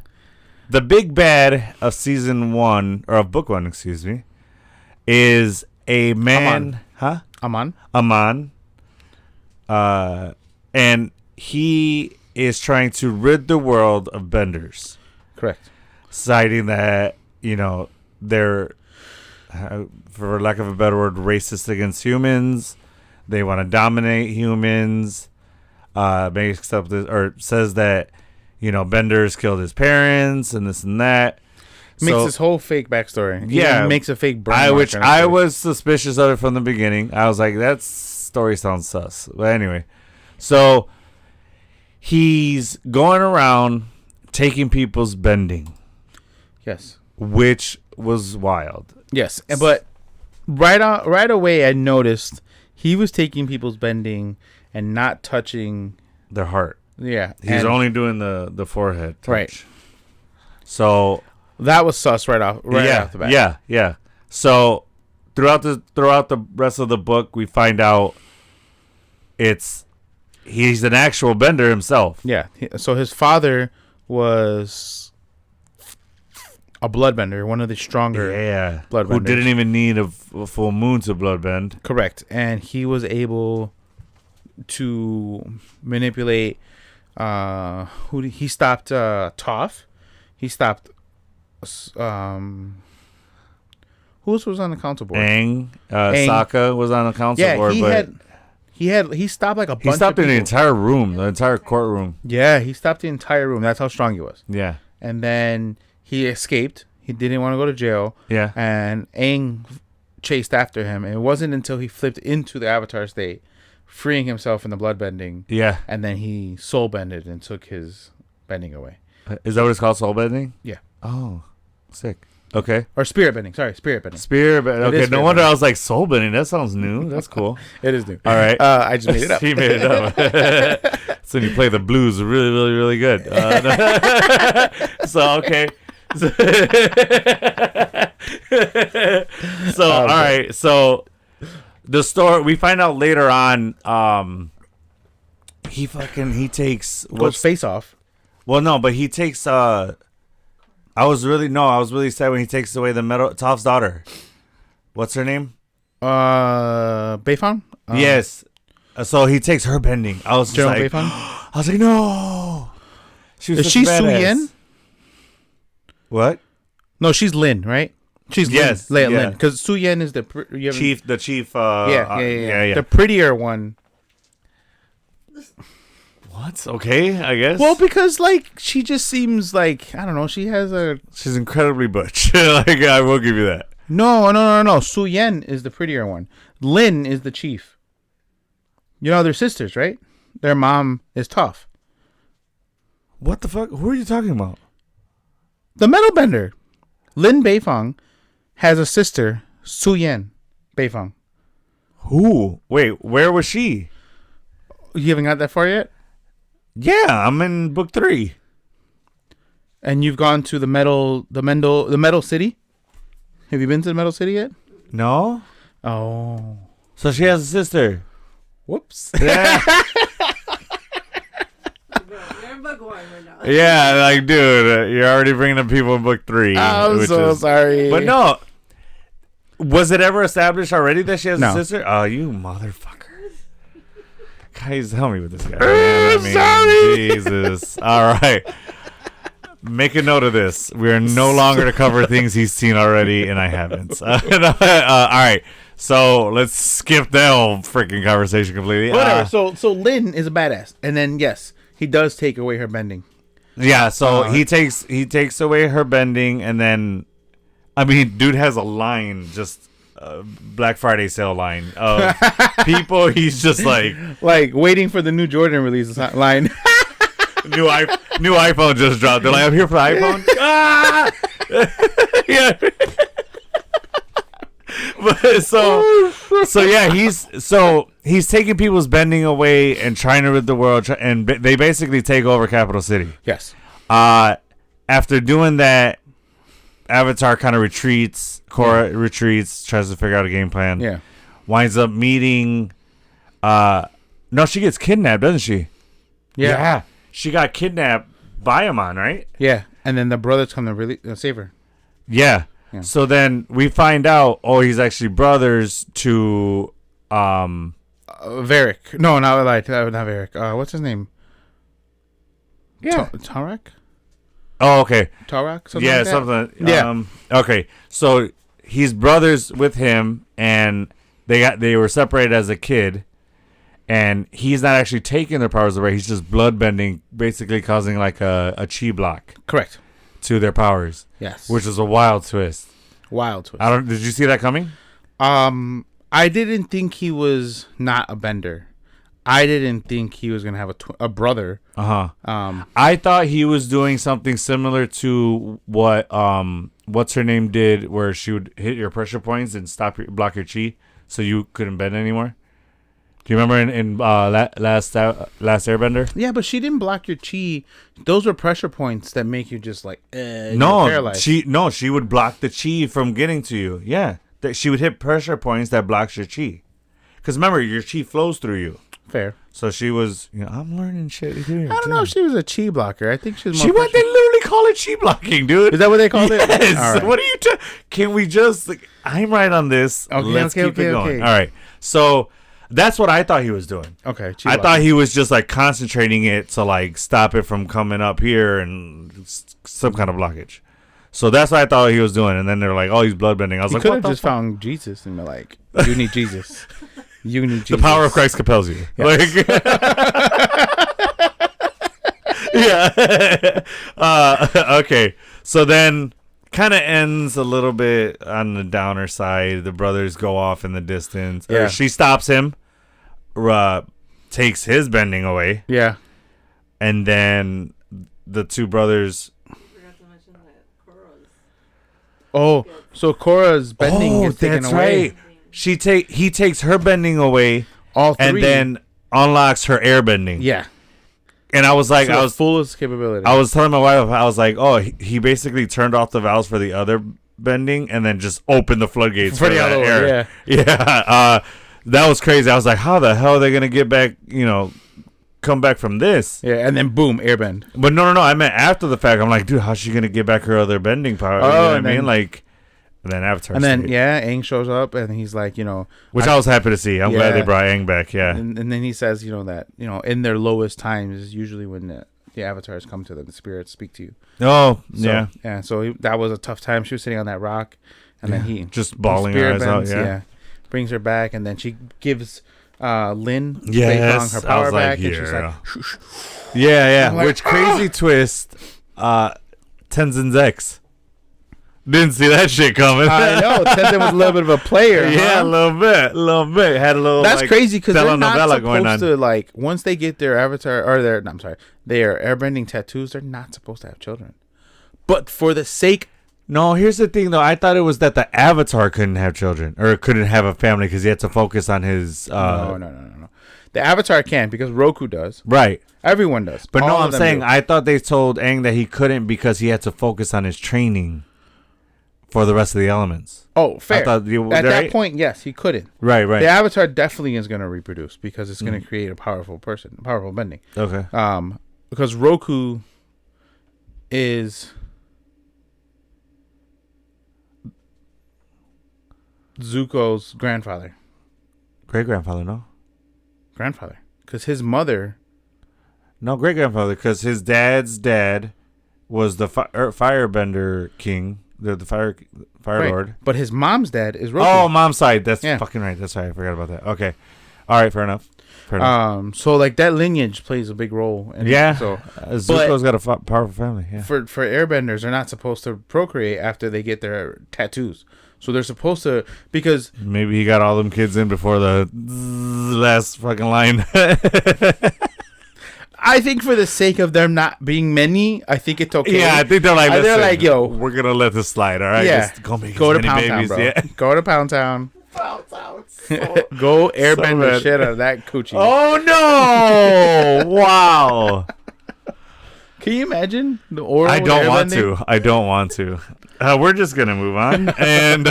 big bad of season 1 or of book 1, excuse me, is a man. Aman. And he is trying to rid the world of benders. Correct. Citing that they're, for lack of a better word, racist against humans. They want to dominate humans. Makes up this, or says that Benders killed his parents and this and that. Makes this whole fake backstory. Yeah, makes a fake burn. Which I was suspicious of it from the beginning. I was like, that story sounds sus. But anyway, so he's going around taking people's bending. Yes. Which was wild. Yes, but right away I noticed he was taking people's bending and not touching their heart. Yeah, he's only doing the forehead touch. Right. So that was sus right off the bat. Yeah. So throughout the rest of the book, we find out he's an actual bender himself. Yeah. So his father was a bloodbender, one of the stronger bloodbenders. Who didn't even need a full moon to bloodbend. Correct. And he was able to manipulate he stopped Toph. He stopped who else was on the council board? Aang. Sokka was on the council board, he stopped like a bunch of people. He stopped in the entire room, the entire courtroom. Yeah, he stopped the entire room. That's how strong he was. Yeah. And then he escaped. He didn't want to go to jail. Yeah. And Aang chased after him. And it wasn't until he flipped into the Avatar state, freeing himself from the bloodbending. Yeah. And then he soul bended and took his bending away. Is that what it's called, soul bending? Yeah. Oh, sick. Okay. Or spirit bending. Sorry, spirit bending. Spirit bending. Okay, no wonder I was like, soul bending. That sounds new. That's cool. It is new. All right. I just made it up. He made it up. So when you play the blues really, really, really good. So, okay. So, all right. So, the story, we find out later on, he takes... Goes face off. Well, no, but he takes... I was really sad when he takes away the Toph's daughter. What's her name? Beifong? Yes. So he takes her bending. I was just like, I was like, no. Is she Su Yen? What? No, she's Lin, right? She's Lin. Because Su Yen is the chief. The chief. Yeah. The prettier one. What? Okay, I guess. Well, because she just seems like, I don't know. She's incredibly butch. I will give you that. No. Su Yen is the prettier one. Lin is the chief. They're sisters, right? Their mom is tough. What the fuck? Who are you talking about? The metal bender. Lin Beifong has a sister, Su Yen Beifong. Who? Wait, where was she? You haven't got that far yet? Yeah, I'm in book 3. And you've gone to the metal city? Have you been to the metal city yet? No. Oh. So she has a sister. Whoops. Yeah. Yeah, dude, you're already bringing up people in book 3. I'm so sorry. But no. Was it ever established already that she has a sister? Oh, you motherfucker. Guys, help me with this guy. Sorry. Jesus. All right. Make a note of this. We are no longer to cover things he's seen already, and I haven't. All right. So let's skip that whole freaking conversation completely. Whatever. So Lin is a badass, and then yes, he does take away her bending. Yeah. So he takes away her bending, and then, I mean, dude has a line, just Black Friday sale line of people. He's just like waiting for the new Jordan release line. new iPhone just dropped. They're like, I'm here for the iPhone. Ah! Yeah. But so yeah, he's taking people's bending away and trying to rid the world, and they basically take over Capital City. Yes. After doing that, Avatar kind of retreats. Korra retreats, tries to figure out a game plan. Yeah. Winds up meeting. No, she gets kidnapped, doesn't she? Yeah. She got kidnapped by Amon, right? Yeah. And then the brothers come to really save her. Yeah. So then we find out, he's actually brothers to Varric. No, not Varric. What's his name? Yeah. Tarak? Oh, okay. Tarak? Something. Yeah. Okay. So he's brothers with him, and they were separated as a kid, and he's not actually taking their powers away. He's just blood bending, basically causing like a chi block. Correct. To their powers. Yes. Which is a wild twist. Did you see that coming? I didn't think he was not a bender. I didn't think he was gonna have a brother. I thought he was doing something similar to what what's her name did, where she would hit your pressure points and block your chi, so you couldn't bend anymore. Do you remember in last Airbender? Yeah, but she didn't block your chi. Those were pressure points that make you just like paralyzed. She would block the chi from getting to you. Yeah, she would hit pressure points that blocks your chi. Because remember, your chi flows through you. Fair. So she was, I'm learning shit here. I don't know if she was a chi blocker. I think she's more. They literally call it chi blocking, dude. Is that what they call it? Yes. All right. What are you? Can we just? I'm right on this. Okay. Let's keep it going. Okay. All right. So. That's what I thought he was doing. Okay. I thought he was just like concentrating it to like stop it from coming up here and some kind of blockage. So that's what I thought he was doing. And then they're like, he's bloodbending. I was like, could have just found Jesus and they're like, you need Jesus. You need Jesus. The power of Christ compels you. Yes. Like, yeah. Okay. So then kind of ends a little bit on the downer side. The brothers go off in the distance. Yeah. She stops him, takes his bending away. Yeah. And then the two brothers. I forgot to mention that Korra's. Oh, so Korra's bending is taken away. Right. He takes her bending away. All three. And then unlocks her air bending. Yeah. And I was like, so I was fullest capability. I was telling my wife, I was like, he basically turned off the valves for the other bending and then just opened the floodgates for the other air. Yeah. That was crazy. I was like, how the hell are they gonna get back? Come back from this? Yeah, and then boom, airbend. But no. I meant after the fact. I'm like, dude, how's she gonna get back her other bending power? Oh, you know what I mean? Like. And then Avatar. And then Aang shows up and he's like, which I was happy to see. I'm glad they brought Aang back. Yeah. And then he says, that in their lowest times is usually when the avatars come to them, the spirits speak to you. Oh, so, yeah. Yeah. So that was a tough time. She was sitting on that rock, and then he just bawling her eyes out. Yeah. Brings her back, and then she gives Lin her power back, and she's like, yeah. Which crazy twist? Tenzin's ex. Didn't see that shit coming. I know. Tenzin was a little bit of a player. Yeah, huh? a little bit. Had a little. That's crazy because they're not going on. supposed to once they get their avatar or their airbending tattoos, they're not supposed to have children. But for the sake. No, here's the thing though. I thought it was that the avatar couldn't have children or couldn't have a family because he had to focus on his. No. The avatar can because Roku does. Right. Everyone does. But no, I'm saying I thought they told Aang that he couldn't because he had to focus on his training. For the rest of the elements. Oh, fair. At that right? point, yes, he couldn't. Right. The avatar definitely is going to reproduce because it's going to create a powerful bending. Okay. Because Roku is Zuko's grandfather. Great-grandfather, no? Grandfather. Because his mother... No, great-grandfather, because his dad's dad was the firebender king. the Fire Right. Lord. But his mom's dad is Roku. Oh, mom's side. That's Yeah. fucking right. That's right. I forgot about that. Okay. All right. Fair enough. Fair enough. So like that lineage plays a big role. In Yeah. So Zuko's got a powerful family. Yeah. for airbenders, they're not supposed to procreate after they get their tattoos. So they're supposed to, because Maybe he got all them kids in before the last fucking line. I think for the sake of them not being many, I think it's okay. Yeah, I think they're like, They're listen, like, yo, we're gonna let this slide. All right. yeah, Just go make go as to many Pound Town, babies. bro. Yeah. Go to Pound Town. Pound Town. Go airbend the bad. shit out of that coochie. Oh no! Wow. Can you imagine the oral? I don't want airbending? to. I don't want to. We're just gonna move on, and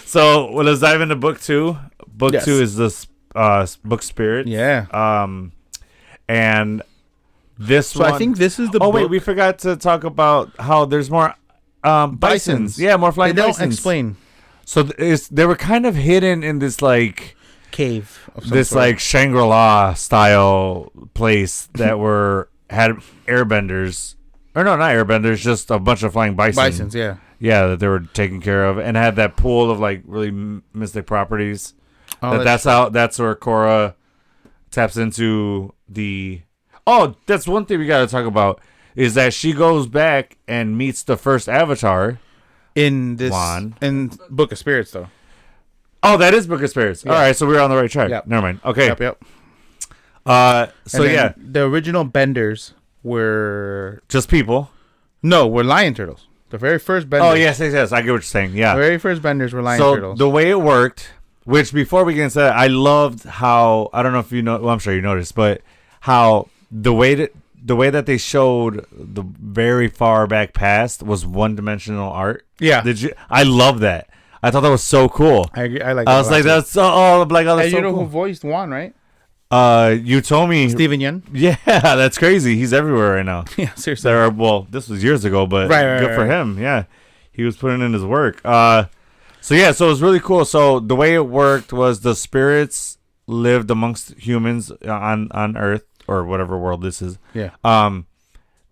so let's dive into book 2. Book Yes. 2 is this book Spirit. Yeah. And this So one. I think this is the. Oh book. wait, we forgot to talk about how there's more bisons. Yeah, more They flying don't bisons. explain So they were kind of hidden in this like cave. Of some this sort. like Shangri-La style place that had airbenders. Or no, not airbenders, just a bunch of flying bisons. Yeah. Yeah, that they were taking care of, and had that pool of like really mystic properties. Oh, That's where Korra taps into the. Oh, that's one thing we got to talk about is that she goes back and meets the first Avatar. in this Juan. in Book of Spirits though. Oh, that is Book of Spirits. Yeah. All right, so we're on the right track. Yep. Never mind. Okay. Yep. So And then yeah, the original benders were just people. were lion turtles. The very first benders. Oh yes. I get what you're saying. Yeah. The very first benders were lion So turtles. the way it worked, which before we get into that, I loved how I don't know if you know. Well, I'm sure you noticed, but how the way that they showed the very far back past was one-dimensional art. Yeah. Did you? I love that. I thought that was so cool. I agree. I like. I was like, that's so. Oh, like, oh, that's And so you know cool. who voiced Juan, right? You told me. Steven Yeun. Yeah, that's crazy. He's everywhere right now. Yeah, seriously. This was years ago, but Right, good for right. him. Yeah, he was putting in his work. So it was really cool. So the way it worked was the spirits lived amongst humans on Earth or whatever world this is. Yeah.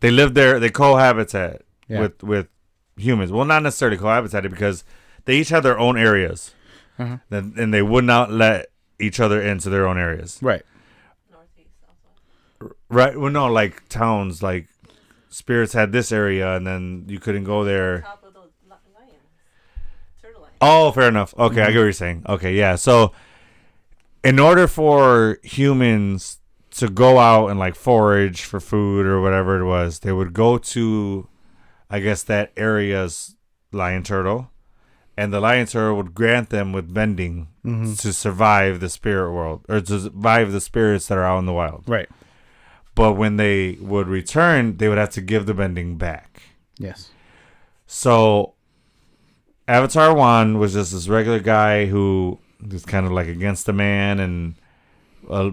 They lived there. They cohabitat Yeah. with humans. Well, not necessarily cohabitated because they each had their own areas, Uh-huh. and they would not let each other into their own areas. Right. Northeast also. Right. Well, no, like towns, like spirits had this area, and then you couldn't go there. Top of those lions. Turtle lions. Oh, fair enough. Okay, I get what you're saying. Okay, yeah. So, in order for humans to go out and like forage for food or whatever it was, they would go to, I guess, that area's lion turtle, and the lion turtle would grant them with bending to survive the spirit world or to survive the spirits that are out in the wild. Right. But when they would return, they would have to give the bending back. Yes. So Avatar 1 was just this regular guy who was kind of like against the man and a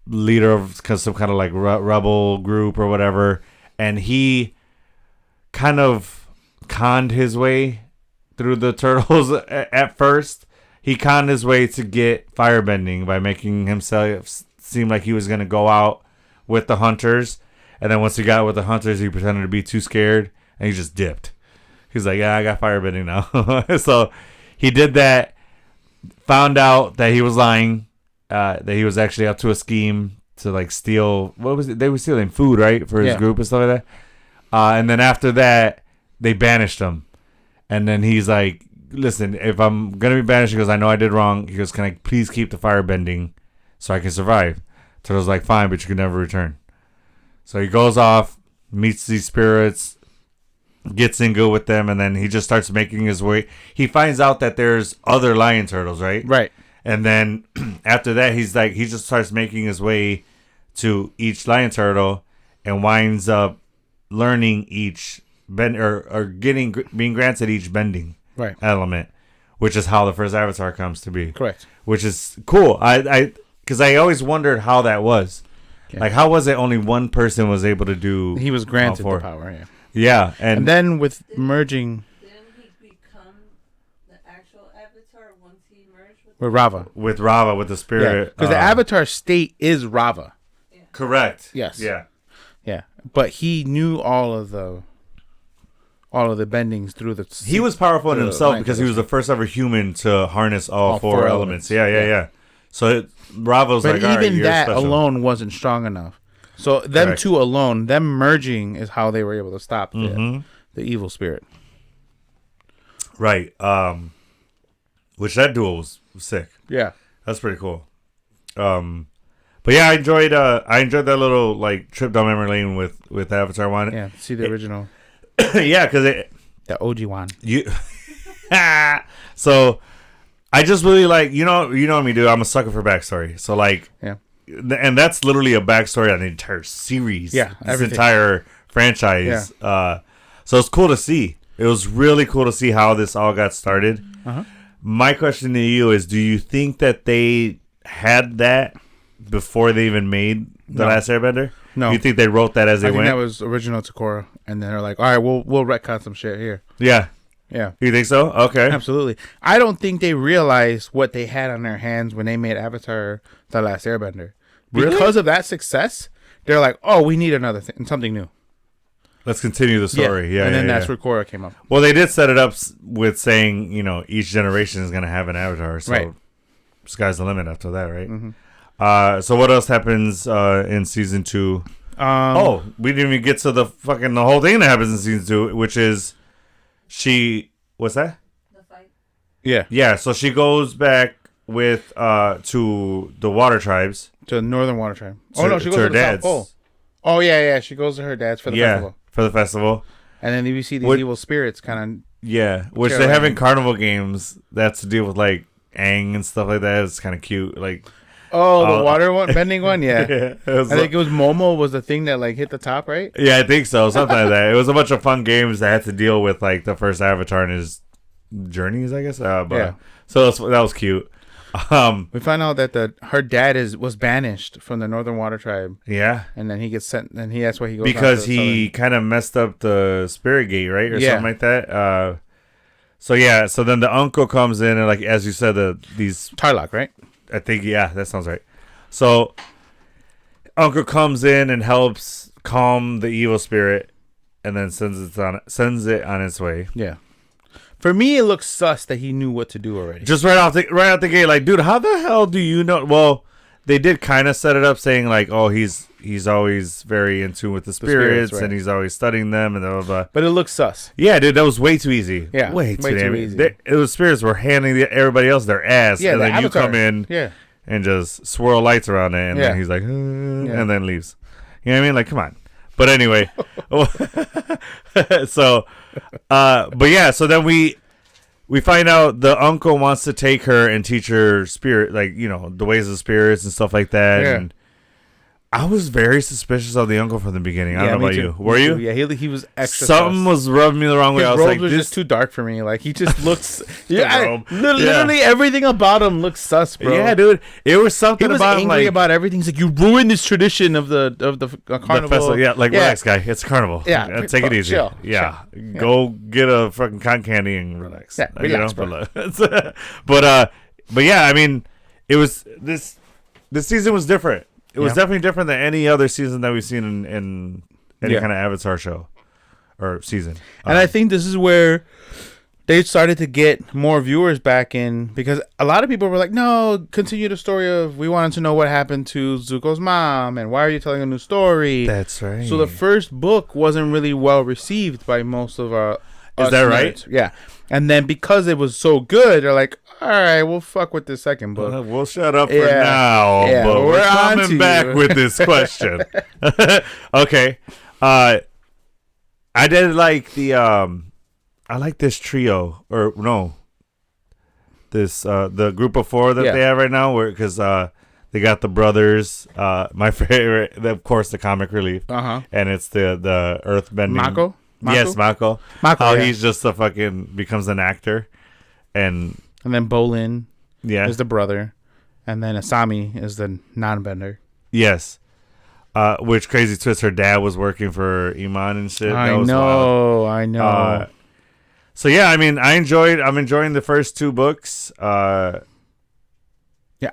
leader of some kind of like rebel group or whatever. And he kind of conned his way through the turtles at first. He conned his way to get firebending by making himself seem like he was going to go out with the hunters. And then once he got with the hunters, he pretended to be too scared and he just dipped. He's like, yeah, I got firebending now. So he did that, found out that he was lying, that he was actually up to a scheme to like steal, what was it? They were stealing food, right? For his group and stuff like that. And then after that, they banished him. And then he's like, listen, if I'm going to be banished, he goes, I know I did wrong. He goes, can I please keep the firebending so I can survive? Turtle's like, fine, but you can never return. So he goes off, meets these spirits, gets in good with them, and then he just starts making his way. He finds out that there's other lion turtles, right? Right. And then after that, he just starts making his way to each lion turtle and winds up learning each bend or being granted each bending Right. element, which is how the first Avatar comes to be. Correct. Which is cool. Because I always wondered how that was. Yeah. Like, how was it only one person was able to do? He was granted all four? the power. Yeah. Yeah, And then with merging Didn't he become the actual Avatar once he merged with with Rava. with Rava, with the Yeah. spirit, Because the Avatar state is Rava. correct. Yes. Yeah. Yeah. But he knew all of the all of the bendings through the. He was powerful in himself because he was the first ever human to harness all four elements. Yeah. So Bravo's but like, all right, even you're that special. alone wasn't strong enough. So them two alone, them merging is how they were able to stop the evil spirit. Right. Which that duel was sick. Yeah, that's pretty cool. But yeah, I enjoyed that little like trip down memory lane with Avatar 1. Yeah, see the original. Yeah, because the OG one. So I just really like you know me, dude. I'm a sucker for backstory. So like, yeah, and that's literally a backstory on the entire series. Yeah, this entire franchise. Yeah. So it's cool to see. It was really cool to see how this all got started. My question to you is: do you think that they had that before they even made The Last Airbender? No. You think they wrote that as they went? I think that was original to Korra, and then they're like, all right, we'll retcon some shit here. Yeah. Yeah. You think so? Okay. Absolutely. I don't think they realized what they had on their hands when they made Avatar The Last Airbender. Because of that success, they're like, oh, we need another thing, something new. Let's continue the story. Yeah. And then that's where Korra came up. Well, they did set it up with saying, each generation is going to have an avatar. So sky's the limit after that, right? So what else happens in season 2? We didn't even get to the whole thing that happens in season 2, which is what's that? The fight. Yeah. Yeah, so she goes back with to the water tribes. To the Northern Water Tribe. Oh, no, she goes to the dad's. South Pole. Oh, yeah. She goes to her dad's for the festival. For the festival. And then you see these evil spirits kind of... Yeah, which they have in carnival games. That's to deal with, like, Aang and stuff like that. It's kind of cute. Like... Oh, the water one? Bending one? Yeah. I think it was Momo was the thing that, like, hit the top, right? Yeah, I think so. Something like that. It was a bunch of fun games that had to deal with, like, the first Avatar and his journeys, I guess. So that was cute. We find out that her dad was banished from the Northern Water Tribe. Yeah, and then he gets sent, and that's why he goes because he kind of messed up the spirit gate, right, or something like that. So then the uncle comes in, and like as you said, these Tarlock, right? I think that sounds right. So uncle comes in and helps calm the evil spirit, and then sends it on its way. Yeah. For me, it looks sus that he knew what to do already. Just right out the gate, like, dude, how the hell do you know? Well, they did kind of set it up, saying like, oh, he's always very in tune with the spirits right. And he's always studying them and blah, blah, blah. But it looks sus. Yeah, dude, that was way too easy. Yeah, way too easy. The spirits were handing everybody else their ass, and then Avatar. You come in, and just swirl lights around it, and then he's like, and then leaves. You know what I mean? Like, come on. But anyway, so then we find out the uncle wants to take her and teach her spirit, like, the ways of spirits and stuff like that. Yeah. And I was very suspicious of the uncle from the beginning. I don't know about you. Were you? Yeah, he was extra. Something was rubbing me the wrong way. I was like, this is just too dark for me. Like, he just looks. Literally everything about him looks sus, bro. Yeah, dude. It was something about him. He was angry about everything. He's like, you ruined this tradition of the carnival. The festival. Yeah, relax, guy. It's a carnival. Yeah, take it easy. Chill. Yeah, go get a fucking cotton candy and relax. Yeah, relax, bro. But yeah, I mean, it was this season was different. It was definitely different than any other season that we've seen in any kind of Avatar show or season. And I think this is where they started to get more viewers back in, because a lot of people were like, no, continue the story of, we wanted to know what happened to Zuko's mom and why are you telling a new story? That's right. So the first book wasn't really well received by most of our... Is that right? Nerds. Yeah. And then because it was so good, they're like, all right, we'll fuck with the second book. We'll shut up for now, but we're coming back with this question. Okay. I did like I like this trio, or no, the group of 4 that they have right now, because they got the brothers, my favorite, of course, the comic relief, and it's the earthbending. Mako? Yes, Mako. How he's just becomes an actor, and then Bolin is the brother, and then Asami is the non-bender. Yes. Which crazy twist, her dad was working for Iman and shit. I know. So yeah, I mean, I'm enjoying the first 2 books. Yeah,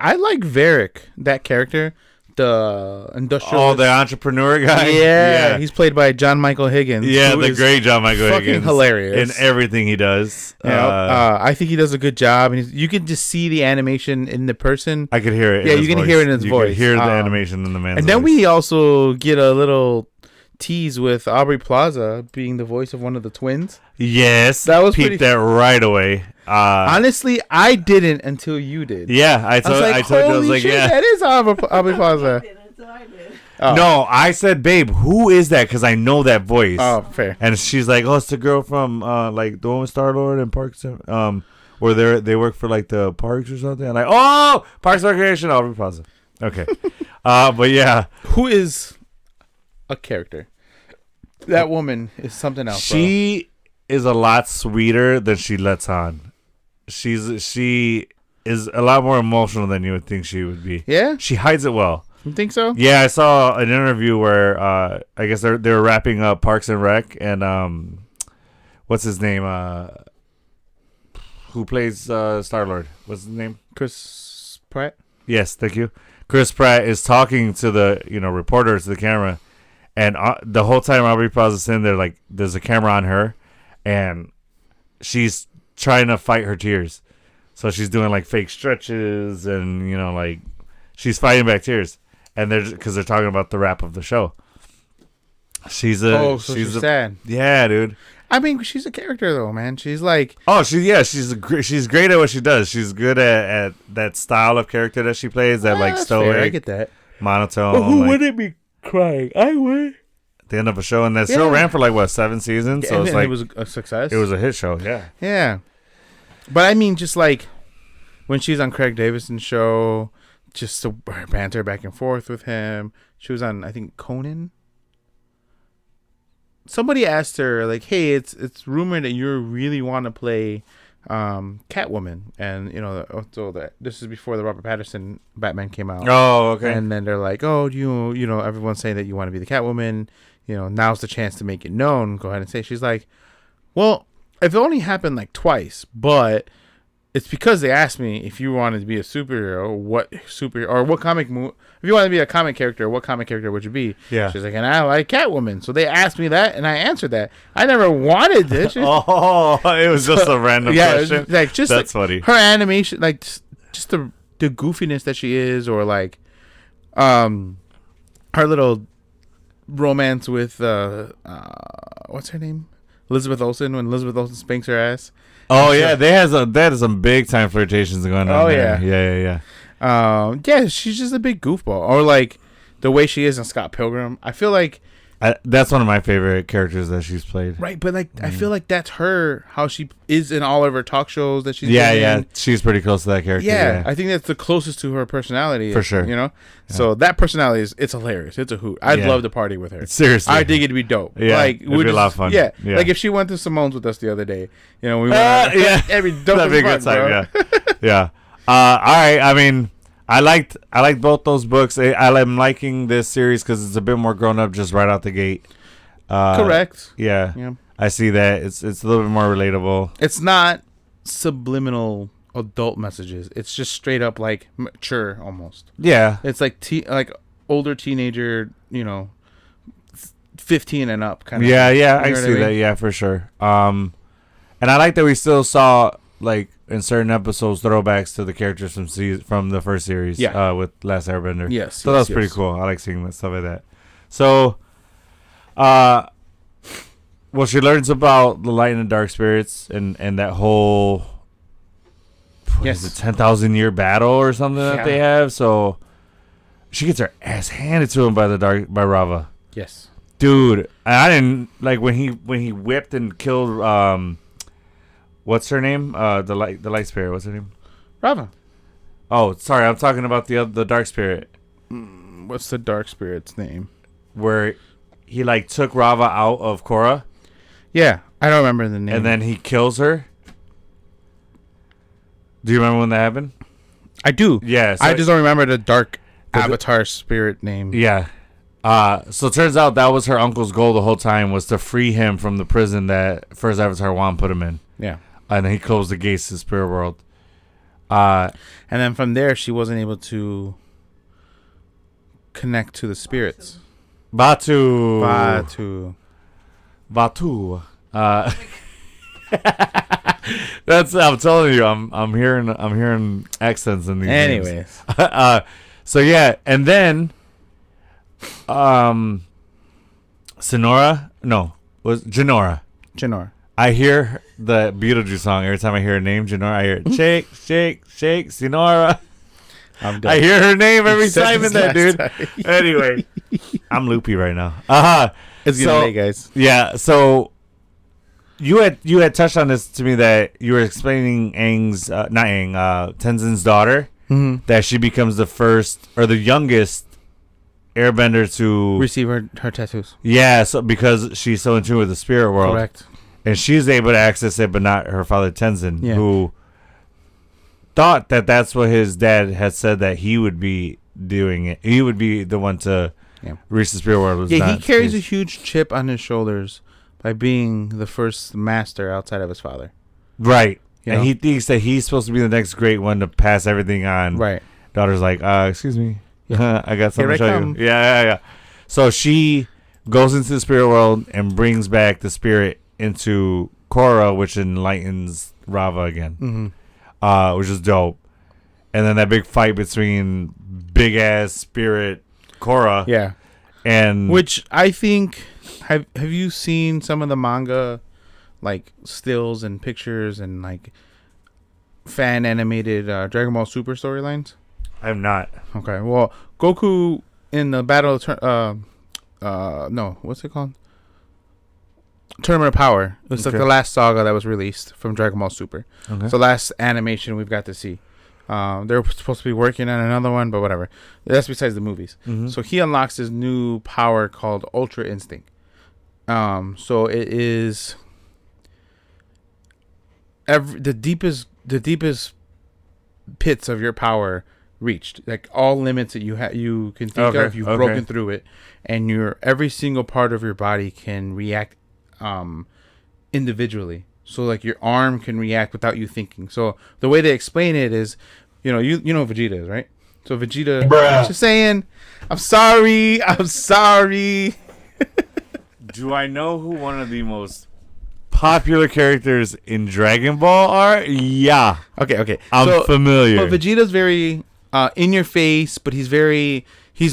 I like Varric, that character, the industrial. the entrepreneur guy. Yeah, he's played by John Michael Higgins. Yeah, the great John Michael fucking Higgins. Hilarious In everything he does. I think he does a good job, and you can just see the animation in the person. I could hear it. Yeah, in you his can voice. hear it in his you voice. Could hear the animation in the man's And then voice. we also get a little tease with Aubrey Plaza being the voice of one of the twins. Yes, That was peeped pretty- that right away. Honestly, I didn't until you did. Yeah, I told you. I was holy like, shit, yeah. that is Aubrey Plaza. I did. Oh. No, I said, babe, who is that? Because I know that voice. Oh, fair. And she's like, oh, it's the girl from like the one with Star Lord and Parks. Where they work for like the parks or something. I'm like, oh, Parks and Recreation. Aubrey Plaza. Okay, but yeah, Who is a character? That woman is something else. she is a lot sweeter than she lets on. She is a lot more emotional than you would think she would be. Yeah, She hides it well. you think so? Yeah, I saw an interview where I guess they were wrapping up Parks and Rec, and what's his name? Who plays Star Lord? What's his name? Chris Pratt. Yes, thank you. Chris Pratt is talking to the reporters, to the camera, and the whole time Aubrey Plaza's in there, like there's a camera on her, and she's trying to fight her tears, so she's doing like fake stretches, and like she's fighting back tears, and because they're talking about the wrap of the show. She's sad. Yeah, dude. I mean, she's a character though, man. She's like, She's great at what she does. She's good at that style of character that she plays. That like that's stoic, fair. I get that. monotone. But who like, wouldn't be crying? I would. the end of a show, and that show Yeah. ran for like 7 seasons. So And it's like it was a success. it was a hit show. Yeah. Yeah, but I mean, just like when she's on Craig Davidson's show, just the banter back and forth with him. She was on, I think, Conan. Somebody asked her like, "Hey, it's rumored that you really want to play Catwoman," and so that this is before the Robert Pattinson Batman came out. Oh, okay. And then they're like, "Oh, everyone's saying that you want to be the Catwoman. Now's the chance to make it known. Go ahead and say." She's like, "Well, it only happened like twice, but it's because they asked me if you wanted to be a superhero, what comic if you wanted to be a comic character, what comic character would you be?" Yeah. She's like, "And I like Catwoman." So they asked me that, and I answered that. I never wanted this. Oh, it was just a random question. That's funny. Her animation, like just the goofiness that she is, or like, her little romance with what's her name, Elizabeth Olsen, when Elizabeth Olsen spanks her ass. Oh yeah, that is some big time flirtations going on. Oh, there. yeah. Yeah. She's just a big goofball, or like the way she is in Scott Pilgrim. I feel like That's one of my favorite characters that she's played. right, but like I feel like that's her, how she is in all of her talk shows that she's been Yeah, in. she's pretty close to that character. Yeah, I think that's the closest to her personality. For sure. So that personality it's hilarious. It's a hoot. I'd Yeah. love to party with her. Seriously. I think it'd be dope. Yeah, like it'd be a lot of fun. Yeah. Yeah. Like if she went to Simone's with us the other day, we went out, yeah. every dope That'd be a good time. Yeah. Yeah. All right. I mean, I liked both those books. I'm liking this series because it's a bit more grown up, just right out the gate. Correct. Yeah. Yeah. I see that. It's a little bit more relatable. It's not subliminal adult messages. It's just straight up like mature almost. Yeah. It's like like older teenager, 15 and up kind of. Yeah. Yeah. You I know what see I mean? that. Yeah, for sure. And I like that we still saw like in certain episodes throwbacks to the characters from the first series. Yeah. With Last Airbender. Yes. So that's pretty cool. I like seeing stuff like that. So, well, she learns about the light and the dark spirits and that whole Yes. 10,000 year battle or something that they have. So she gets her ass handed to him by Rava. Yes. Dude, I didn't like when he whipped and killed what's her name? The light spirit. What's her name? Rava. Oh, sorry, I'm talking about the dark spirit. What's the dark spirit's name? Where he like took Rava out of Korra. Yeah, I don't remember the name. And then he kills her. Do you remember when that happened? I do. Yeah. So I just don't remember the dark avatar spirit name. Yeah. So it turns out that was her uncle's goal the whole time, was to free him from the prison that first Avatar Juan put him in. Yeah. And then he closed the gates to the spirit world. And then from there, she wasn't able to connect to the spirits. Batu. That's. I'm telling you. I'm hearing accents in these. Anyways, so yeah, and then, Sonora. No, was Janora. Janora. I hear the Beetlejuice song every time I hear her name, Janora. I hear shake, shake, shake, Sonora. I hear her name every time in that, dude. Anyway, I'm loopy right now. It's getting late, guys. Yeah. So you had touched on this to me that you were explaining Tenzin's daughter, that she becomes the first or the youngest airbender to receive her tattoos. Yeah. So because she's so in tune with the spirit world, Correct. And she's able to access it, but not her father Tenzin, who thought that that's what his dad had said that he would be doing it. He would be the one to reach the spirit world. He carries a huge chip on his shoulders by being the first master outside of his father. Right. And he thinks that he's supposed to be the next great one to pass everything on. Right. Daughter's like, excuse me. I got something to show you. Yeah. So she goes into the spirit world and brings back the spirit into Korra, which enlightens Rava again. Which is dope. And then that big fight between big ass spirit Korra. Yeah. And which I think have you seen some of the manga like stills and pictures and like fan animated Dragon Ball Super storylines? I have not. Okay. Well, Goku in the battle what's it called? Tournament of Power. It's like the last saga that was released from Dragon Ball Super. Okay. So last animation we've got to see. They're supposed to be working on another one, but whatever. That's besides the movies. So he unlocks his new power called Ultra Instinct. So it is the deepest pits of your power reached. Like all limits that you can think of, you've broken through it, and every single part of your body can react individually. So like your arm can react without you thinking. So the way they explain it is, you know what Vegeta is, right? So Vegeta just saying, I'm sorry. Do I know who one of the most popular characters in Dragon Ball are? Yeah. Okay. I'm familiar. But Vegeta's very in your face, but he's a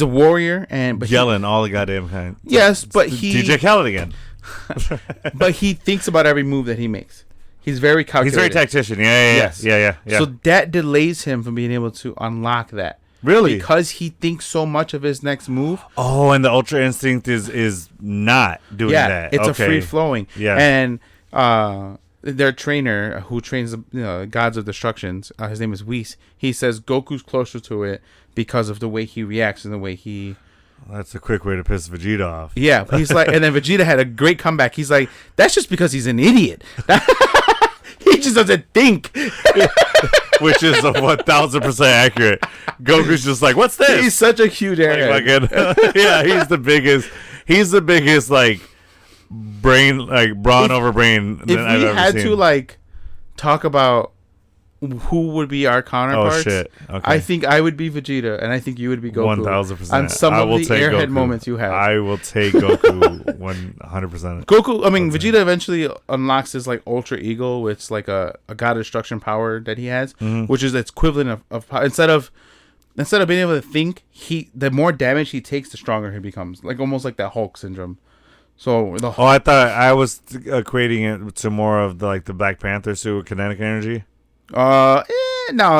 warrior but yelling all the goddamn time. Yes, but he DJ Khaled again. But he thinks about every move that he makes. He's very calculated. He's very tactician. Yeah. So that delays him from being able to unlock that. Really? Because he thinks so much of his next move. Oh, and the Ultra Instinct is not doing that. It's a free flowing. Yeah. And their trainer who trains the gods of destructions, his name is Whis. He says Goku's closer to it because of the way he reacts and the way he. That's a quick way to piss Vegeta off. Yeah, he's like, and then Vegeta had a great comeback. He's like, that's just because he's an idiot. He just doesn't think. Which is 1,000% accurate. Goku's just like, what's this? He's such a huge airhead. Yeah, he's the biggest. He's the biggest brain, brawn over brain. If we had to talk about who would be our counterparts, oh shit! Okay. I think I would be Vegeta, and I think you would be Goku. 1,000%. On some of the airhead moments you have, I will take Goku 100%. Goku. I mean, Vegeta eventually unlocks his ultra ego, which is like a god of destruction power that he has, which is its equivalent of instead of being able to think, the more damage he takes, the stronger he becomes. Like almost like that Hulk syndrome. So I thought I was equating it to more of the Black Panther suit with kinetic energy. No,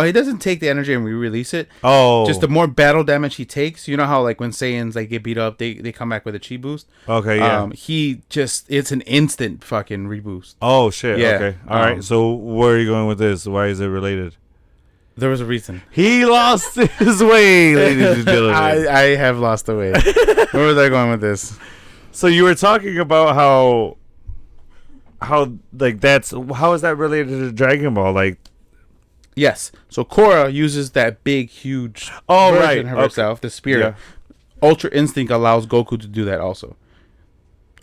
he doesn't take the energy and re-release it. Oh, just the more battle damage he takes. You know how when Saiyans get beat up, they come back with a chi boost. Okay, yeah. It's an instant fucking reboost. Oh shit. Yeah. Okay. All right. So where are you going with this? Why is it related? There was a reason. He lost his way, ladies and gentlemen. I have lost the way. Where was I going with this? So you were talking about how is that related to Dragon Ball? Yes. So Korra uses that big, huge version of herself, the spirit. Yeah. Ultra Instinct allows Goku to do that also.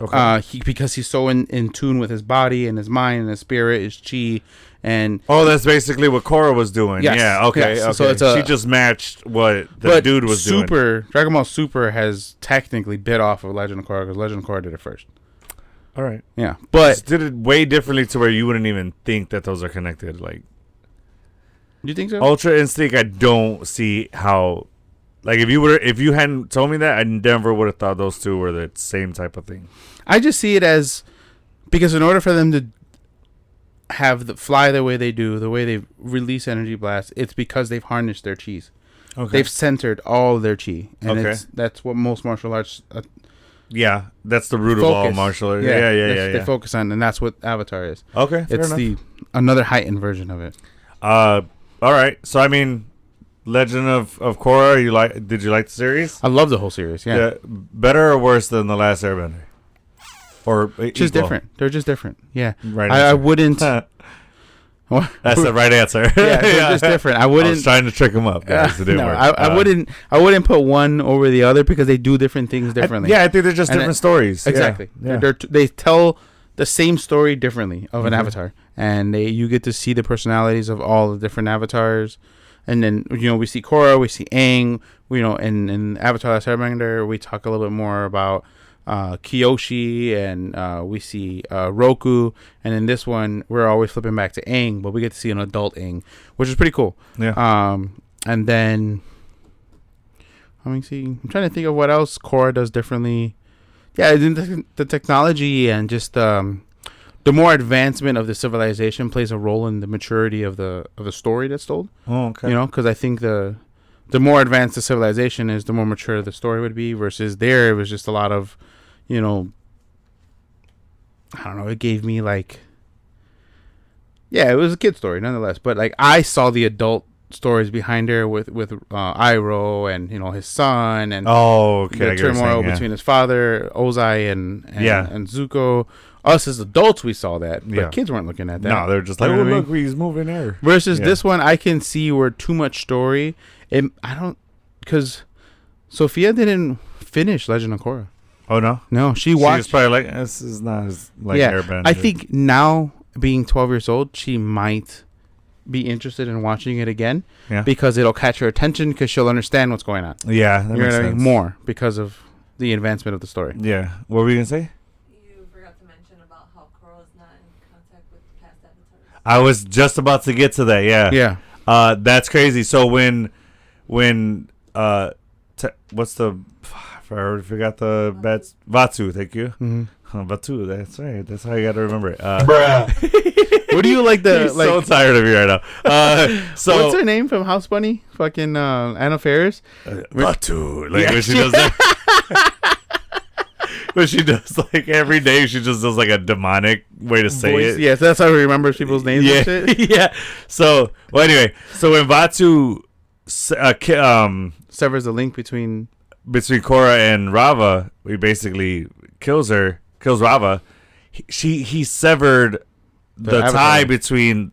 Okay. Because he's so in tune with his body and his mind and his spirit, his chi, and That's basically what Korra was doing. Yes, Yeah. Okay. yes. Okay. So she just matched what the dude was doing. Dragon Ball Super has technically bit off of Legend of Korra because Legend of Korra did it first. All right. Yeah, but Just did it way differently to where you wouldn't even think that those are connected. Like you think so? Ultra Instinct, I don't see how. Like if you hadn't told me that, I never would have thought those two were the same type of thing. I just see it as because in order for them to fly the way they do, the way they release energy blasts, it's because they've harnessed their chi. Okay. They've centered all their chi, and Okay. that's what most martial arts Yeah, that's the root of all martial arts. Yeah. They focus on, and that's what Avatar is. Okay, fair It's enough. another heightened version of it. All right. So I mean, Legend of Korra. Did you like the series? I love the whole series. Yeah, Better or worse than the last Airbender? Or just equal? different. They're just different. Yeah, Right. I wouldn't. What? That's the right answer. Yeah, they're just different. I I wouldn't. was trying to trick him up, guys. It didn't no, work. I wouldn't. I wouldn't put one over the other because they do different things differently. I think they're just And different stories. Exactly. Yeah. They tell the same story differently of an Mhm. avatar, and you get to see the personalities of all the different avatars. And then we see Korra, we see Aang. In Avatar: Last Airbender, we talk a little bit more about Kyoshi, and we see Roku. And in this one, we're always flipping back to Aang, but we get to see an adult Aang, which is pretty cool. Yeah. And then I'm trying to think of what else Korra does differently. Yeah, the technology and just the more advancement of the civilization plays a role in the maturity of the story that's told. Oh, okay. Because I think the more advanced the civilization is, the more mature the story would be. Versus there, it was just a lot of, I don't know. It gave me it was a kid story nonetheless. But I saw the adult stories behind her with Iroh and his son and the turmoil between his father Ozai and Zuko. Us as adults, we saw that, but kids weren't looking at that. No, they're just like, You know what I look, he's moving there. Versus this one, I can see where too much story. Because Sophia didn't finish Legend of Korra. Oh no, No, she was watched. probably like, this is not as Airbender. I think now being 12 years old, she might be interested in watching it again. Yeah. Because it'll catch her attention because she'll understand what's going on. Yeah, that makes sense. More because of the advancement of the story. Yeah. What were you gonna say? You forgot to mention about how Korra is not in contact with past avatars. I was just about to get to that. Yeah. Yeah. That's crazy. So when what's the? I already forgot the bats. Vatu. Thank you. Mm-hmm. Vatu. That's right. That's how you got to remember it. What do you like the He's so tired of you right now. So what's her name from House Bunny? Fucking Anna Faris. Vatu. When she does that. But she does every day. She just does a demonic way to say it. Yes, that's how he remembers people's names. Yeah, And shit. yeah. So anyway, when Vatu Severs the link between Korra and Rava, he basically kills Rava. He severed the tie between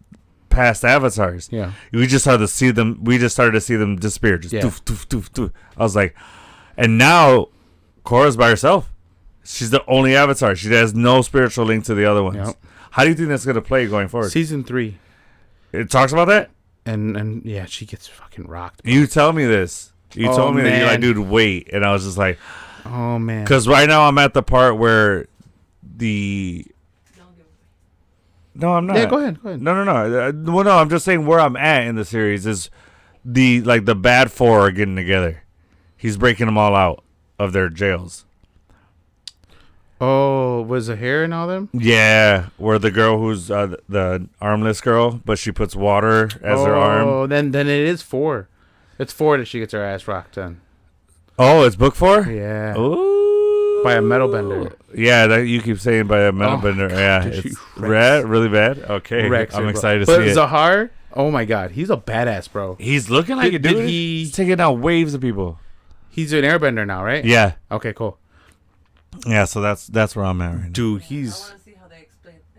past avatars. Yeah. We just started to see them. We just started to see them disappear. Just doof, doof, doof, doof. I was like, and now Korra's by herself. She's the only avatar. She has no spiritual link to the other ones. Yep. How do you think that's going to play going forward? Season 3. It talks about that? And yeah, she gets fucking rocked. You tell me this. You Oh, told me that you're like, man. dude, wait. And I was just like, Oh man. because right now I'm at the part where the. Don't give away. No, I'm not. Yeah, go ahead. No. Well, no, I'm just saying where I'm at in the series is the bad four are getting together. He's breaking them all out of their jails. Oh, was the hair and all them? Yeah, where the girl who's the armless girl, but she puts water as her arm. Oh, then it is 4. It's 4 that she gets her ass rocked on. Oh, it's book 4? Yeah. Ooh. By a metal bender. Yeah, that you keep saying by a metal bender. God, Yeah, dude, she it's wrecks. red, really bad. Okay, Rex I'm her, bro. excited to But see it. Zahar, oh my god, he's a badass, bro. He's looking like Did- a dude. did he- He's taking out waves of people. He's an airbender now, right? Yeah, Okay, cool. yeah. So that's where I'm at right now. Dude, I he's want to see how they explain that